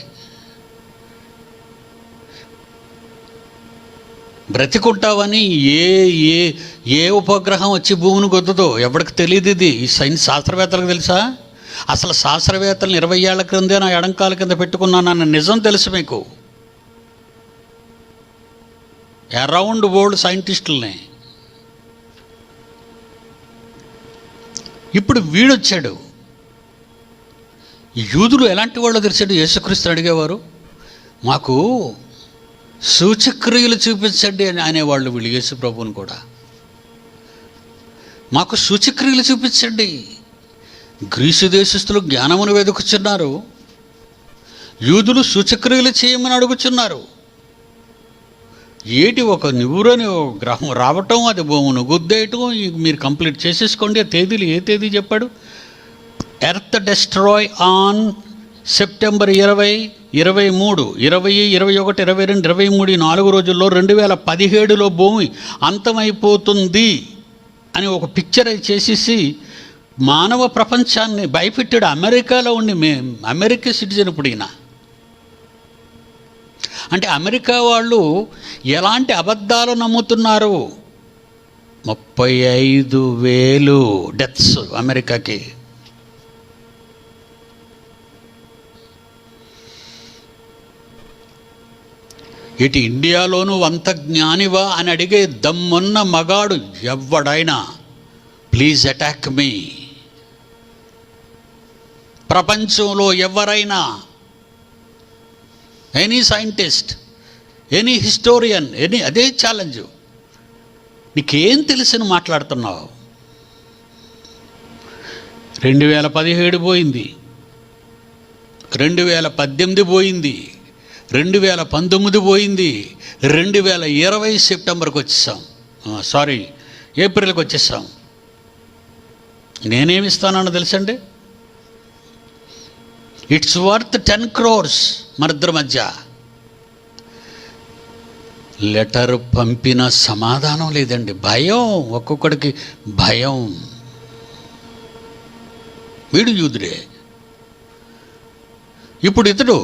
బ్రతికుంటావని ఏ ఉపగ్రహం వచ్చి భూమిని గొద్దుతో ఎవరికి తెలియదు. ఇది ఈ సైన్స్ శాస్త్రవేత్తలకు తెలుసా? అసలు శాస్త్రవేత్తలను 20 ఏళ్ల క్రిందే నా ఎడంకాల కింద పెట్టుకున్నానన్న నిజం తెలుసు మీకు. అరౌండ్ వరల్డ్ సైంటిస్టులని. ఇప్పుడు వీడొచ్చాడు. యూదులు ఎలాంటి వాళ్ళు తెలిసాడు? యేసుక్రీస్తుని అడిగేవారు, మాకు సూచక్రియలు చూపించండి అని అనేవాళ్ళు వీళ్ళు. యేసు ప్రభువుని కూడా మాకు సూచక్రియలు చూపించండి. గ్రీసు దేశస్తులు జ్ఞానమును వెతుకుచున్నారు, యూదులు సూచక్రియలు చేయమని అడుగుచున్నారు. ఒక నువ్వురని గ్రహం రావటం, అది భూమును గుద్దేయటం, మీరు కంప్లీట్ చేసేసుకోండి. ఆ తేదీలు ఏ తేదీ చెప్పాడు? ఎర్త్ డెస్ట్రాయ్ ఆన్ సెప్టెంబర్ 20, 23, 20, 21, 22, 23 4 రోజుల్లో 2017లో భూమి అంతమైపోతుంది అని ఒక పిక్చర్ చేసేసి మానవ ప్రపంచాన్ని భయపెట్టాడు. అమెరికాలో ఉండి అమెరికా సిటిజన్ ఇప్పుడు ఈయన. అంటే అమెరికా వాళ్ళు ఎలాంటి అబద్ధాలు నమ్ముతున్నారు? 35,000 డెత్స్ అమెరికాకి. ఇటు ఇండియాలోనూ అంత జ్ఞానివా అని అడిగే దమ్మున్న మగాడు ఎవడైనా ప్లీజ్ అటాక్ మీ. ప్రపంచంలో ఎవరైనా, ఎనీ సైంటిస్ట్, ఎనీ హిస్టోరియన్, అదే ఛాలెంజ్. నీకేం తెలిసిన మాట్లాడుతున్నావు? 2017 పోయింది, 2018 పోయింది, 2019 పోయింది, 2020 సెప్టెంబర్కి వచ్చేసాం, ఏప్రిల్కి వచ్చేసాం. నేనేమిస్తానో తెలుసండి? ఇట్స్ వర్త్ 10 crores మనిద్దరి మధ్య. లెటర్ పంపిన సమాధానం లేదండి. భయం, ఒక్కొక్కడికి భయం. వీడు యూదుడే. ఇప్పుడు ఇతడు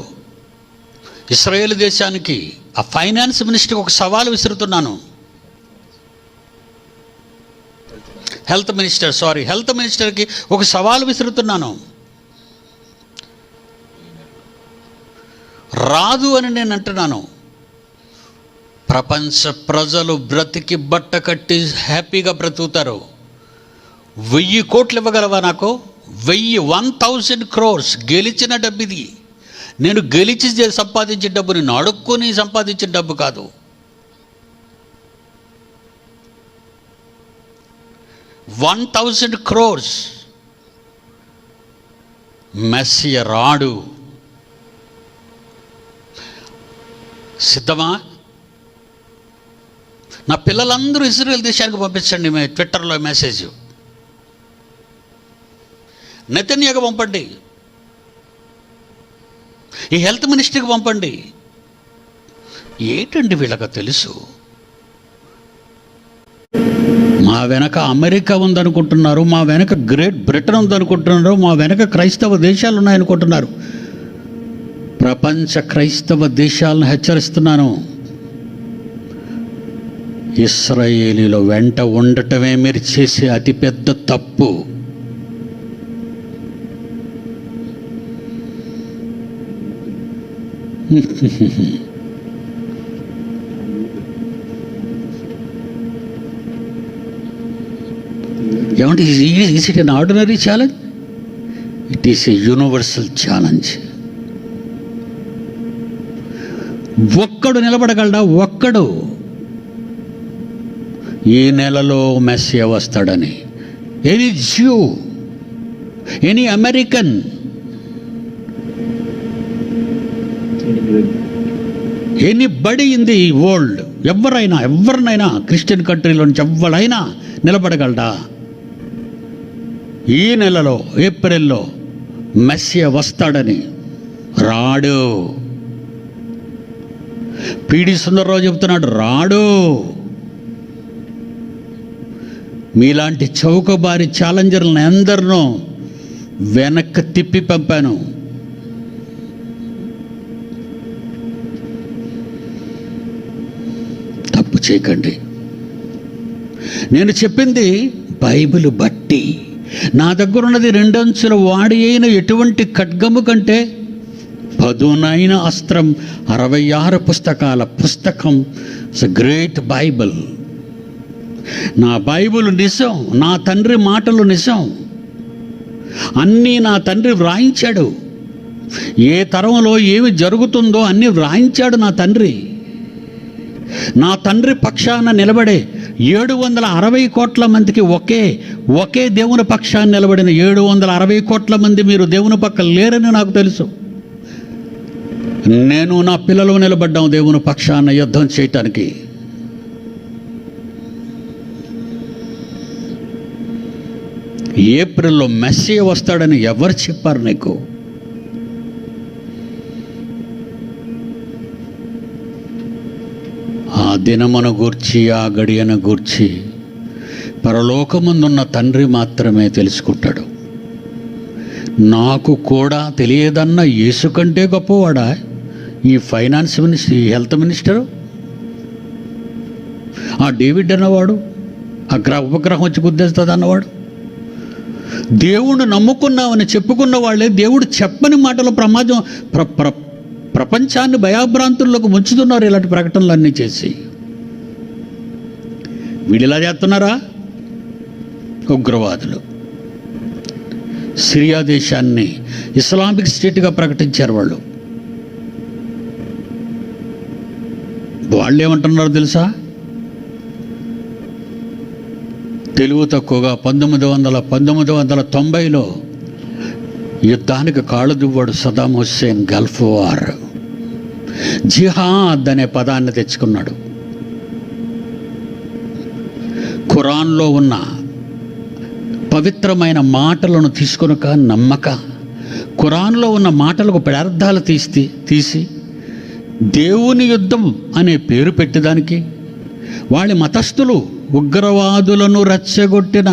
ఇశ్రాయేల్ దేశానికి ఆ ఫైనాన్స్ మినిస్టర్కి ఒక సవాలు విసురుతున్నాను. హెల్త్ మినిస్టర్కి ఒక సవాలు విసురుతున్నాను. రాదు అని నేను అంటున్నాను. ప్రపంచ ప్రజలు బ్రతికి బట్ట కట్టి హ్యాపీగా బ్రతుకుతారు. 1000 కోట్లు ఇవ్వగలవా నాకు? 1,000 crores గెలిచిన డబ్బు ఇది. నేను గెలిచి సంపాదించిన డబ్బు, నేను అడుక్కొని సంపాదించిన డబ్బు కాదు. 1,000 crores. మెస్సియ రాడు. సిద్ధమా? నా పిల్లలందరూ ఇజ్రాయెల్ దేశానికి పంపించండి. ట్విట్టర్లో మెసేజ్. నెతన్యాకు పంపండి. ఈ హెల్త్ మినిస్ట్రీకి పంపండి. ఏంటండి వీళ్ళకి తెలుసు? మా వెనక అమెరికా ఉందనుకుంటున్నారు, మా వెనక గ్రేట్ బ్రిటన్ ఉందనుకుంటున్నారు, మా వెనక క్రైస్తవ దేశాలు ఉన్నాయనుకుంటున్నారు. ప్రపంచ క్రైస్తవ దేశాలను హెచ్చరిస్తున్నాను, ఇశ్రాయేలీల వెంట ఉండటమే మీరు చేసే అతిపెద్ద తప్పు. ఏమంటే is it an ordinary challenge? It is a universal challenge. ఒక్కడు నిలబడగలడా? ఒక్కడు. ఈ నెలలో మెస్సియా వస్తాడని. Any జ్యూ, any American, anybody in the world, ఎవరినైనా క్రిస్టియన్ కంట్రీలో నుంచి ఎవరైనా నిలబడగలడా? ఈ నెలలో ఏప్రిల్లో మెస్సియా వస్తాడని. రాడు. పిడి సుందరరావు చెబుతున్నాడు, రాడు. మీలాంటి చౌకబారి ఛాలెంజర్లను అందరినూ వెనక్కి తిప్పి పంపాను. తప్పు చేయకండి. నేను చెప్పింది బైబిల్ బట్టి. నా దగ్గర ఉన్నది 2 అంచుల వాడి అయిన ఎటువంటి ఖడ్గము కంటే పదునైన అస్త్రం, 66 పుస్తకాల పుస్తకం. It's a great Bible. నా బైబిల్ నిజం, నా తండ్రి మాటలు నిజం. అన్నీ నా తండ్రి వ్రాయించాడు. ఏ తరంలో ఏమి జరుగుతుందో అన్నీ వ్రాయించాడు నా తండ్రి. నా తండ్రి పక్షాన నిలబడే 760 కోట్ల మందికి ఒకే దేవుని పక్షాన్ని నిలబడిన 760 కోట్ల మంది మీరు దేవుని పక్క లేరని నాకు తెలుసు. నేను నా పిల్లలు నిలబడ్డాం దేవుని పక్షాన యుద్ధం చేయటానికి. ఏప్రిల్లో మెస్సియా వస్తాడని ఎవరు చెప్పారు నీకు? ఆ దినమును గూర్చి, ఆ గడియను గూర్చి పరలోకముందున్న తండ్రి మాత్రమే తెలుసుకుంటాడు. నాకు కూడా తెలియదన్న యేసు కంటే గొప్పవాడా ఈ ఫైనాన్స్ మినిస్టర్, ఈ హెల్త్ మినిస్టరు? ఆ డేవిడ్ అన్నవాడు, ఆ ఉపగ్రహం వచ్చి గుద్దేస్తుంది అన్నవాడు? దేవుడు నమ్ముకున్నామని చెప్పుకున్న వాళ్ళే దేవుడు చెప్పని మాటలు ప్రపంచాన్ని భయాభ్రాంతుల్లోకి ముంచుతున్నారు ఇలాంటి ప్రకటనలన్నీ చేసి. వీడిలా చేస్తున్నారా? ఉగ్రవాదులు సిరియా దేశాన్ని ఇస్లామిక్ స్టేట్గా ప్రకటించారు. వాళ్ళు ఏమంటున్నారో తెలుసా? తెలుగు తక్కువగా 1990లో యుద్ధానికి కాళ్ళు దువ్వాడు సదాం హుస్సేన్. గల్ఫ్ వార్, జిహాద్ అనే పదాన్ని తెచ్చుకున్నాడు. ఖురాన్లో ఉన్న పవిత్రమైన మాటలను తీసుకొనక నమ్మక, ఖురాన్లో ఉన్న మాటలకు పెడార్థాలు తీసి దేవుని యుద్ధం అనే పేరు పెట్టేదానికి వాళ్ళ మతస్థులు, ఉగ్రవాదులను రెచ్చగొట్టిన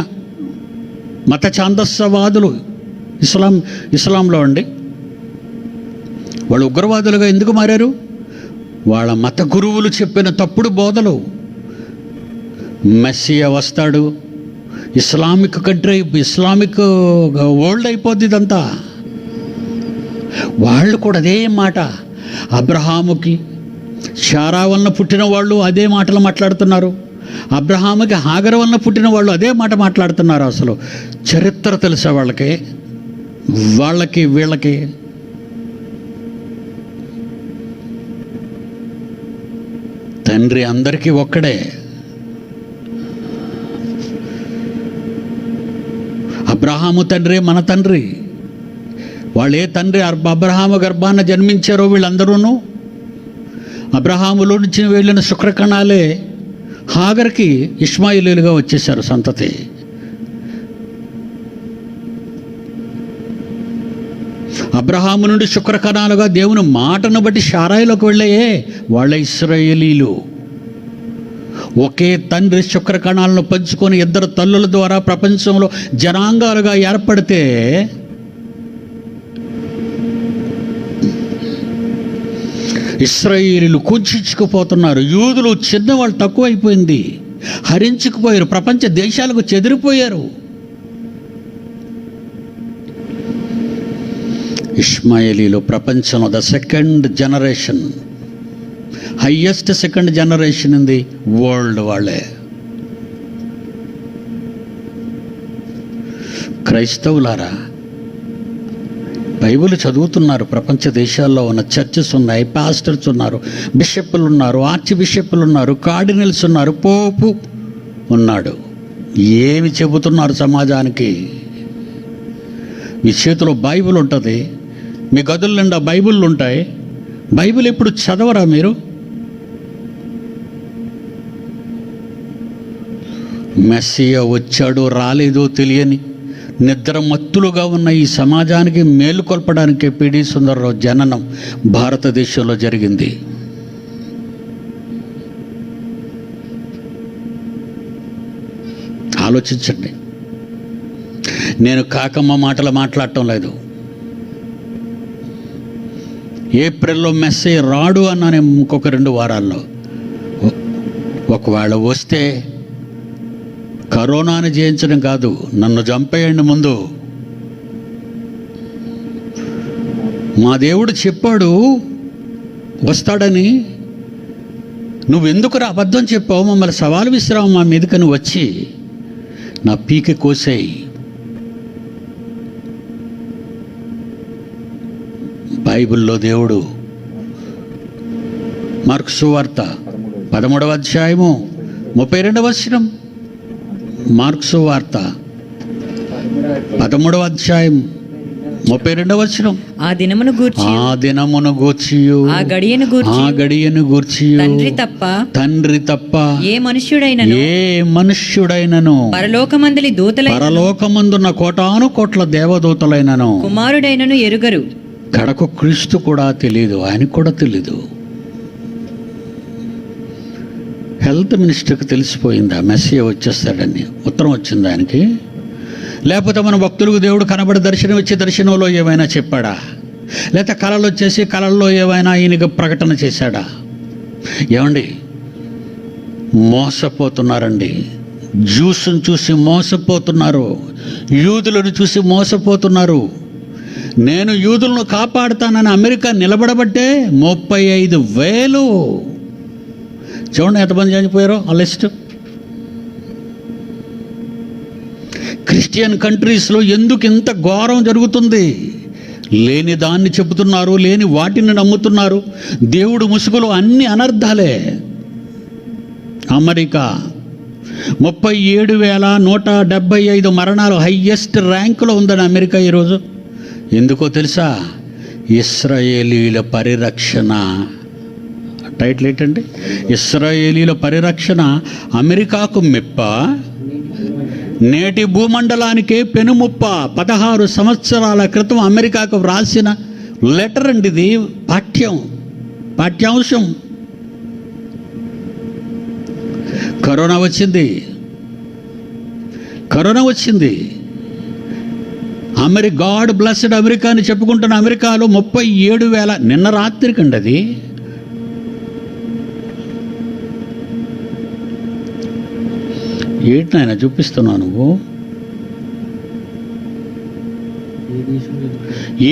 మత ఛాందస్సవాదులు ఇస్లాంలో అండి. వాళ్ళు ఉగ్రవాదులుగా ఎందుకు మారారు? వాళ్ళ మత గురువులు చెప్పిన తప్పుడు బోధలు. మెస్సియా వస్తాడు, ఇస్లామిక్ కంట్రీ, ఇస్లామిక్ వరల్డ్ అయిపోద్ది ఇదంతా. వాళ్ళు కూడా అదే మాట. అబ్రహాముకి శారా వలన పుట్టిన వాళ్ళు అదే మాటలు మాట్లాడుతున్నారు. అబ్రహాముకి హాగర్ వలన పుట్టిన వాళ్ళు అదే మాట మాట్లాడుతున్నారు. అసలు చరిత్ర తెలుసా వాళ్ళకి? వీళ్ళకి తండ్రి అందరికీ ఒక్కడే. అబ్రహాము తండ్రి మన తండ్రి. వాళ్ళు ఏ తండ్రి అబ్రహాము గర్భాన జన్మించారో వీళ్ళందరూను అబ్రహాములో నుంచి వెళ్ళిన శుక్రకణాలే హాగర్కి ఇష్మాయిలీలుగా వచ్చేసారు సంతతి. అబ్రహాము నుండి శుక్రకణాలుగా దేవుని మాటను బట్టి షారాయిలోకి వెళ్ళాయే వాళ్ళ ఇశ్రాయేలీలు. ఒకే తండ్రి శుక్రకణాలను పంచుకొని ఇద్దరు తల్లుల ద్వారా ప్రపంచంలో జనాంగాలుగా ఏర్పడితే ఇశ్రాయేలీలు కుంచుకుపోతున్నారు. యూదులు చిన్నవాళ్ళు తక్కువైపోయింది, హరించుకుపోయారు, ప్రపంచ దేశాలకు చెదిరిపోయారు. ఇష్మాయేలీలు ప్రపంచంలో the second generation, highest second generation in the world వాళ్ళే. క్రైస్తవులారా, బైబిల్ చదువుతున్నారు. ప్రపంచ దేశాల్లో ఉన్న చర్చెస్ ఉన్నాయి, పాస్టర్స్ ఉన్నారు, బిషప్పులు ఉన్నారు, ఆర్చ్ బిషప్పులు ఉన్నారు, కార్డినల్స్ ఉన్నారు, పోపు ఉన్నాడు. ఏమి చెబుతున్నారు సమాజానికి? మీ చేతిలో బైబిల్ ఉంటుంది, మీ గదుల నిండా బైబిళ్ళు ఉంటాయి. బైబిల్ ఎప్పుడు చదవరా మీరు? మెస్సియా వచ్చాడో రాలేదో తెలియని నిద్రమత్తులుగా ఉన్న ఈ సమాజానికి మేలుకొల్పడానికి పిడి సుందర్రావు జననం భారతదేశంలో జరిగింది. ఆలోచించండి. నేను కాకమ్మ మాటలు మాట్లాడటం లేదు. ఏప్రిల్లో మెస్సీ రాడు అన్నాను ఇంకొక 2 వారాల్లో. ఒకవేళ వస్తే కరోనాని జయించడం కాదు, నన్ను చంపేయండి ముందు. మా దేవుడు చెప్పాడు వస్తాడని. నువ్వెందుకు అబద్ధం చెప్పావు? మమ్మల్ని సవాలు విసిరావు మా మీదకని వచ్చి నా పీక కోసేయి. బైబిల్లో దేవుడు మార్కు సువార్త 13వ అధ్యాయము 32వ వచనం. మార్కు సువార్త 13వ అధ్యాయం 32వ వచనం. ఆ దినమును గూర్చి ఆ గడియను గూర్చి తండ్రి తప్ప ఏ మనుష్యుడైనను పరలోకమందున్న కోటాను కోట్ల దేవదూతలైనను కుమారుడైనను ఎరుగరు. కడకు క్రీస్తు కూడా తెలియదు, ఆయనకు కూడా తెలీదు. హెల్త్ మినిస్టర్కి తెలిసిపోయిందా మెస్సియా వచ్చేస్తాడని? ఉత్తరం వచ్చింది ఆయనకి? లేకపోతే మన భక్తులకు దేవుడు కనబడి దర్శనం ఇచ్చి దర్శనంలో ఏమైనా చెప్పాడా? లేకపోతే కళలు వచ్చేసి కళల్లో ఏమైనా ఈయనకి ప్రకటన చేశాడా? ఏమండి, మోసపోతున్నారండి. జ్యూస్ను చూసి మోసపోతున్నారు, యూదులను చూసి మోసపోతున్నారు. నేను యూదులను కాపాడుతానని అమెరికా నిలబడబట్టే 35,000. చూడండి ఎంతమంది చనిపోయారో ఆ లిస్టు. క్రిస్టియన్ కంట్రీస్లో ఎందుకు ఇంత ఘోరం జరుగుతుంది? లేని దాన్ని చెబుతున్నారు, లేని వాటిని నమ్ముతున్నారు. దేవుడు ముసుగులో అన్ని అనర్థాలే. అమెరికా 37,175 మరణాలు, హయ్యెస్ట్ ర్యాంకులో ఉందని అమెరికా ఈరోజు. ఎందుకో తెలుసా? ఇశ్రాయేలీల పరిరక్షణ. టైటిల్ ఏంటండి? ఇశ్రాయేలీల పరిరక్షణ అమెరికాకు మెప్ప, నేటి భూమండలానికే పెనుముప్ప. 16 సంవత్సరాల క్రితం అమెరికాకు వ్రాసిన లెటర్ అండి ఇది. పాఠ్యాంశం. కరోనా వచ్చింది. గాడ్ బ్లెస్డ్ అమెరికా అని చెప్పుకుంటున్న అమెరికాలో 37,000 నిన్న రాత్రికండి అది. ఏంటి నాయన చూపిస్తున్నావు నువ్వు?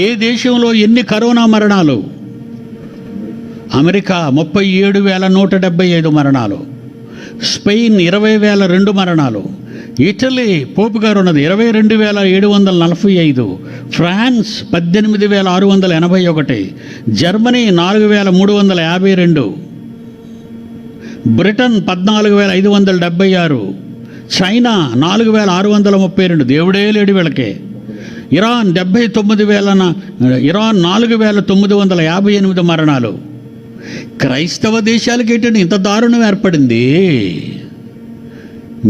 ఏ దేశంలో ఎన్ని కరోనా మరణాలు? అమెరికా 37,175 మరణాలు, స్పెయిన్ 20,002 మరణాలు, ఇటలీ పోపు గారు ఉన్నది 22,745, ఫ్రాన్స్ 18,681, జర్మనీ 4,352, బ్రిటన్ 14,576, చైనా 4632, దేవుడే లేడు వీళ్ళకి. ఇరాన్ 4958 మరణాలు. క్రైస్తవ దేశాలకి ఏంటంటే ఇంత దారుణం ఏర్పడింది.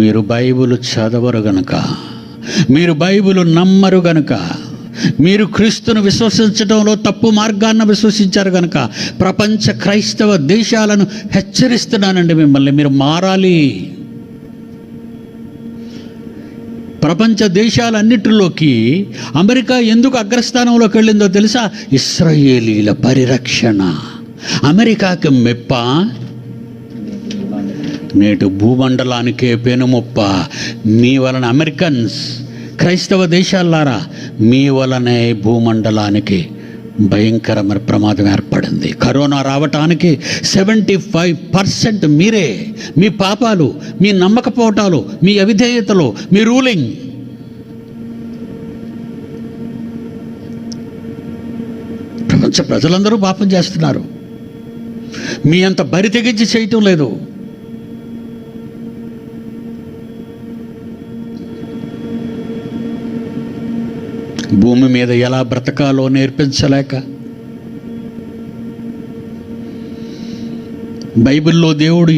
మీరు బైబిల్ చదవరు గనుక, మీరు బైబిల్ నమ్మరు గనుక, మీరు క్రీస్తును విశ్వసించడంలో తప్పు మార్గాన్ని విశ్వసించారు కనుక ప్రపంచ క్రైస్తవ దేశాలను హెచ్చరిస్తున్నానండి మిమ్మల్ని, మీరు మారాలి. ప్రపంచ దేశాలన్నిటిలోకి అమెరికా ఎందుకు అగ్రస్థానంలోకి వెళ్ళిందో తెలుసా? ఇశ్రాయేలీల పరిరక్షణ. అమెరికాకి మెప్ప, నేటి భూమండలానికే పెనుముప్ప. మీ వలన అమెరికన్స్, క్రైస్తవ దేశాలారా, మీ వలనే భూమండలానికి భయంకరమైన ప్రమాదం ఏర్పడింది. కరోనా రావటానికి 75% మీరే, మీ పాపాలు, మీ నమ్మకపోవటాలు, మీ అవిధేయతలు, మీ రూలింగ్. ప్రపంచ ప్రజలందరూ పాపం చేస్తున్నారు. మీ అంత బరి తెగించి చేయటం లేదు. భూమి మీద ఎలా బ్రతకాలో నేర్పించలేక, బైబిల్లో దేవుడు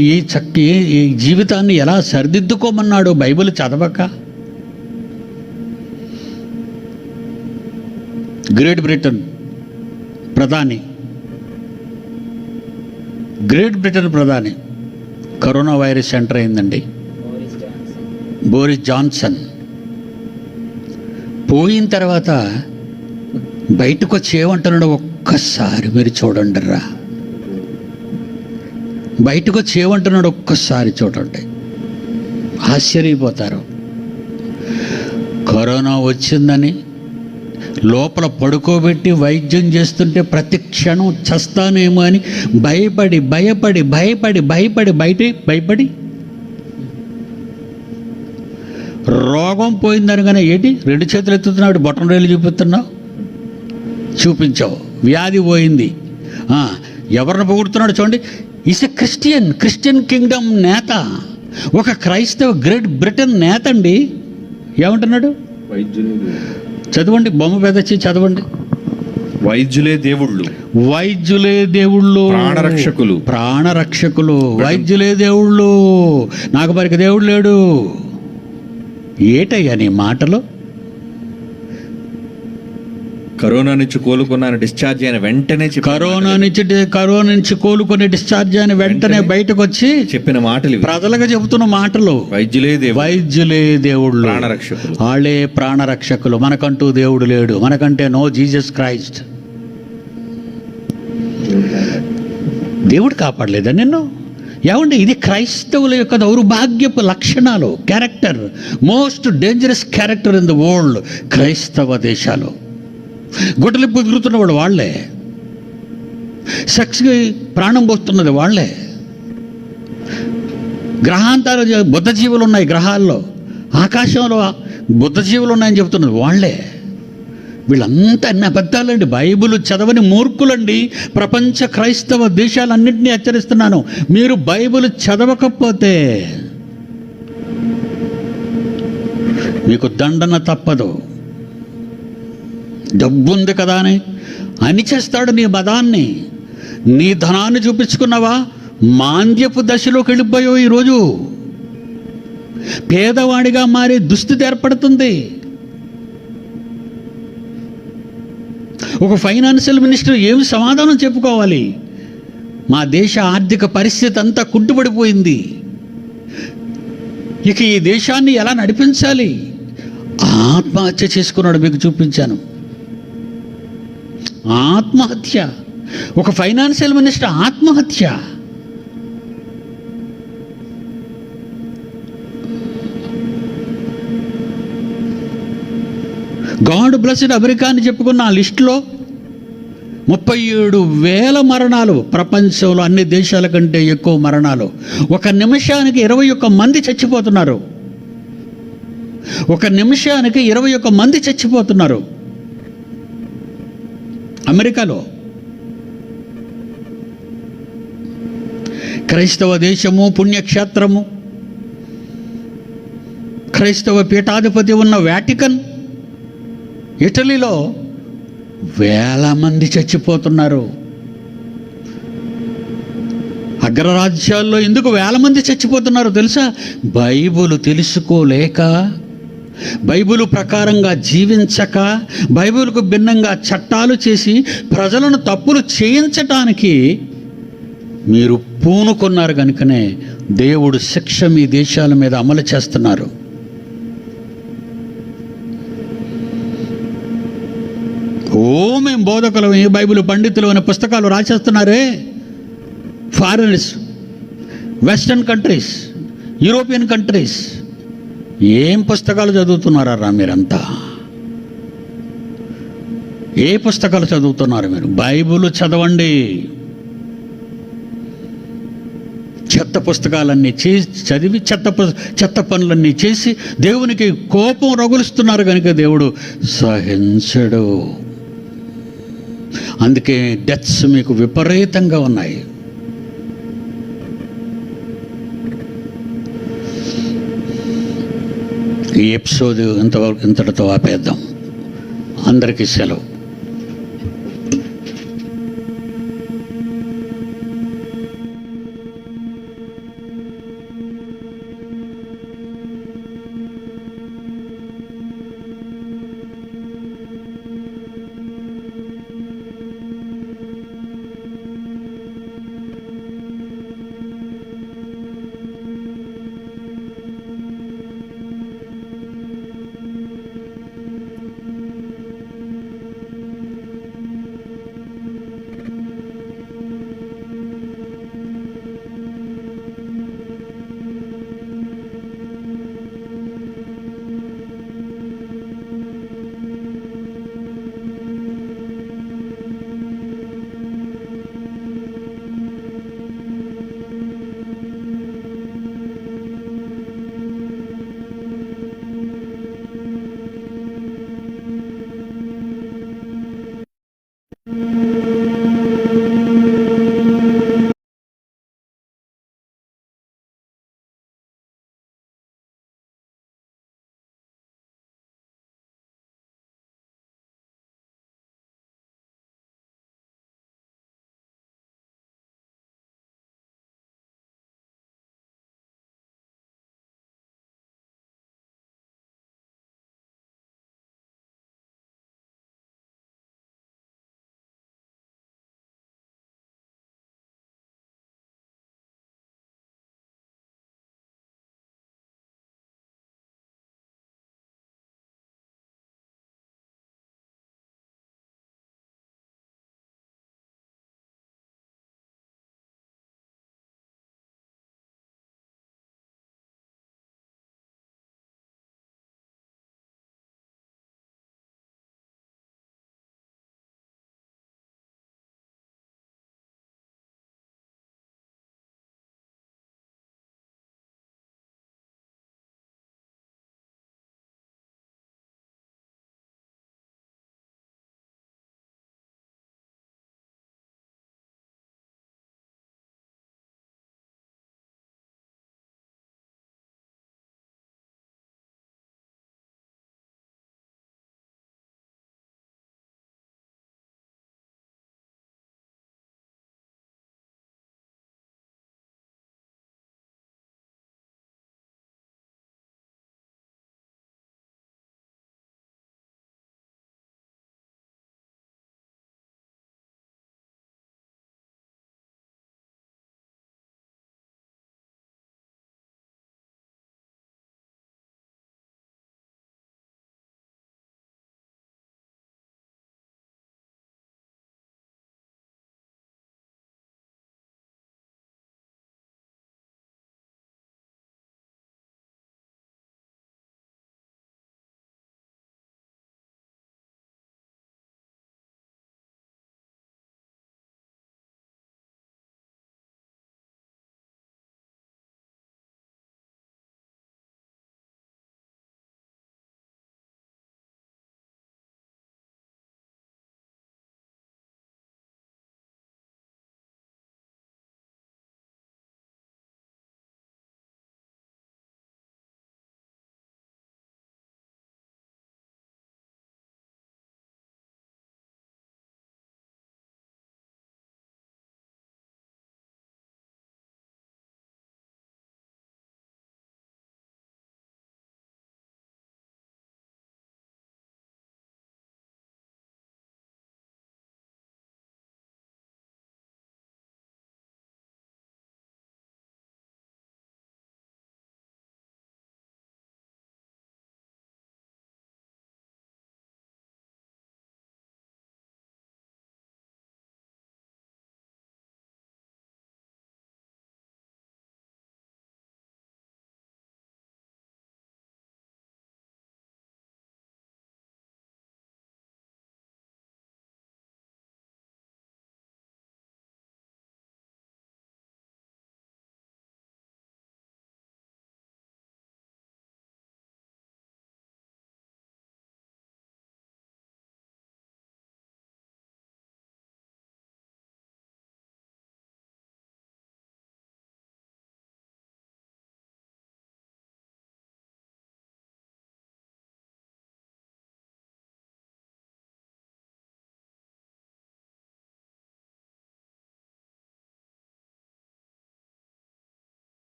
ఈ జీవితాన్ని ఎలా సరిదిద్దుకోమన్నాడో బైబిల్ చదవక, గ్రేట్ బ్రిటన్ ప్రధాని కరోనా వైరస్ ఎంటర్ అయిందండి. బోరిస్ జాన్సన్ పోయిన తర్వాత బయటకు వచ్చి ఏమంటున్నాడో ఒక్కసారి మీరు చూడండి రా. బయటకు వచ్చి ఏమంటున్నాడు ఒక్కసారి చూడండి, ఆశ్చర్యపోతారు. కరోనా వచ్చిందని లోపల పడుకోబెట్టి వైద్యం చేస్తుంటే ప్రతి క్షణం చస్తానేమో అని భయపడి రోగం పోయిందని కానీ ఏంటి 2 చేతులు ఎత్తుతున్నాడు, బొట్టం రేలు చూపించావు, వ్యాధి పోయింది. ఎవరిని పొగుడుతున్నాడు చూడండి. ఈస్ ఎ క్రిస్టియన్ కింగ్డమ్ నేత, ఒక క్రైస్తవ గ్రేట్ బ్రిటన్ నేత అండి. ఏమంటున్నాడు? చదవండి, బొమ్మ పెద్దచ్చి చదవండి. వైద్యులే దేవుళ్ళు, ప్రాణరక్షకులు, వైద్యులే దేవుళ్ళు. నాకు మరికి దేవుడు లేడు. ఏటయ్యా నీ మాటలు? కరోనా నుంచి కోలుకున్నాను డిశ్చార్జ్ అయిన వెంటనే కరోనా నుంచి కోలుకొని డిశ్చార్జ్ అయిన వెంటనే బయటకు వచ్చి చెప్పిన మాటలు, ప్రజలకు చెబుతున్న మాటలు. వైద్యులే దేవుళ్ళు, వాళ్ళే ప్రాణరక్షకులు. మనకంటూ దేవుడు లేడు, మనకంటే నో జీసస్ క్రైస్ట్. దేవుడు కాపాడలేదా నిన్ను? ఏమండి, ఇది క్రైస్తవుల యొక్క దౌర్భాగ్యపు లక్షణాలు. Character, most dangerous character in the world. క్రైస్తవ దేశాలు గొడ్డలిప్పు తిరుగుతున్నవాడు వాళ్ళే, సెక్స్కి ప్రాణం పోస్తున్నది వాళ్ళే, గ్రహాంతాలు బుద్ధజీవులు ఉన్నాయి, గ్రహాల్లో ఆకాశంలో బుద్ధజీవులు ఉన్నాయని చెబుతున్నది వాళ్ళే. వీళ్ళంతా అన్ని అబద్ధాలండి, బైబిల్ చదవని మూర్ఖులండి. ప్రపంచ క్రైస్తవ దేశాలన్నింటినీ హెచ్చరిస్తున్నాను, మీరు బైబిల్ చదవకపోతే మీకు దండన తప్పదు. డబ్బుంది కదా అని అణిచేస్తాడు నీ మదాన్ని. నీ ధనాన్ని చూపించుకున్నావా, మాంద్యపు దశలోకి వెళ్ళిపోయావు. ఈరోజు పేదవాడిగా మారే దుస్థితి ఏర్పడుతుంది. ఒక ఫైనాన్షియల్ మినిస్టర్ ఏమి సమాధానం చెప్పుకోవాలి? మా దేశ ఆర్థిక పరిస్థితి అంతా కుంటుపడిపోయింది, ఇక ఈ దేశాన్ని ఎలా నడిపించాలి? ఆత్మహత్య చేసుకున్నాడు. మీకు చూపించాను, ఆత్మహత్య. ఒక ఫైనాన్షియల్ మినిస్టర్ ఆత్మహత్య. గాడ్ బ్లెస్డ్ అమెరికా అని చెప్పుకున్న ఆ లిస్టులో 37,000 మరణాలు. ప్రపంచంలో అన్ని దేశాల కంటే ఎక్కువ మరణాలు. ఒక నిమిషానికి 21 మంది చచ్చిపోతున్నారు. ఒక నిమిషానికి 21 మంది చచ్చిపోతున్నారు అమెరికాలో. క్రైస్తవ దేశము, పుణ్యక్షేత్రము, క్రైస్తవ పీఠాధిపతి ఉన్న వాటికన్, ఇటలీలో వేల మంది చచ్చిపోతున్నారు. అగ్రరాజ్యాల్లో ఎందుకు వేల మంది చచ్చిపోతున్నారు తెలుసా? బైబిల్ తెలుసుకోలేక, బైబిల్ ప్రకారంగా జీవించక, బైబిల్కు భిన్నంగా చట్టాలు చేసి ప్రజలను తప్పులు చేయించటానికి మీరు పూనుకున్నారు కనుకనే దేవుడు శిక్ష మీ దేశాల మీద అమలు చేస్తున్నారు. మేము బోధకులు, బైబిల్ పండితులు అనే పుస్తకాలు రాసేస్తున్నారే foreigners, western countries, European countries. ఏం పుస్తకాలు చదువుతున్నారా మీరంతా? ఏ పుస్తకాలు చదువుతున్నారు మీరు? బైబిల్ చదవండి. చెత్త పుస్తకాలన్నీ చదివి చెత్త పనులన్నీ చేసి దేవునికి కోపం రగులుస్తున్నారు కనుక దేవుడు సహించడు. అందుకే డెత్స్ మీకు విపరీతంగా ఉన్నాయి. ఈ ఎపిసోడ్ ఇంతటితో ఆపేద్దాం. అందరికీ సెలవు.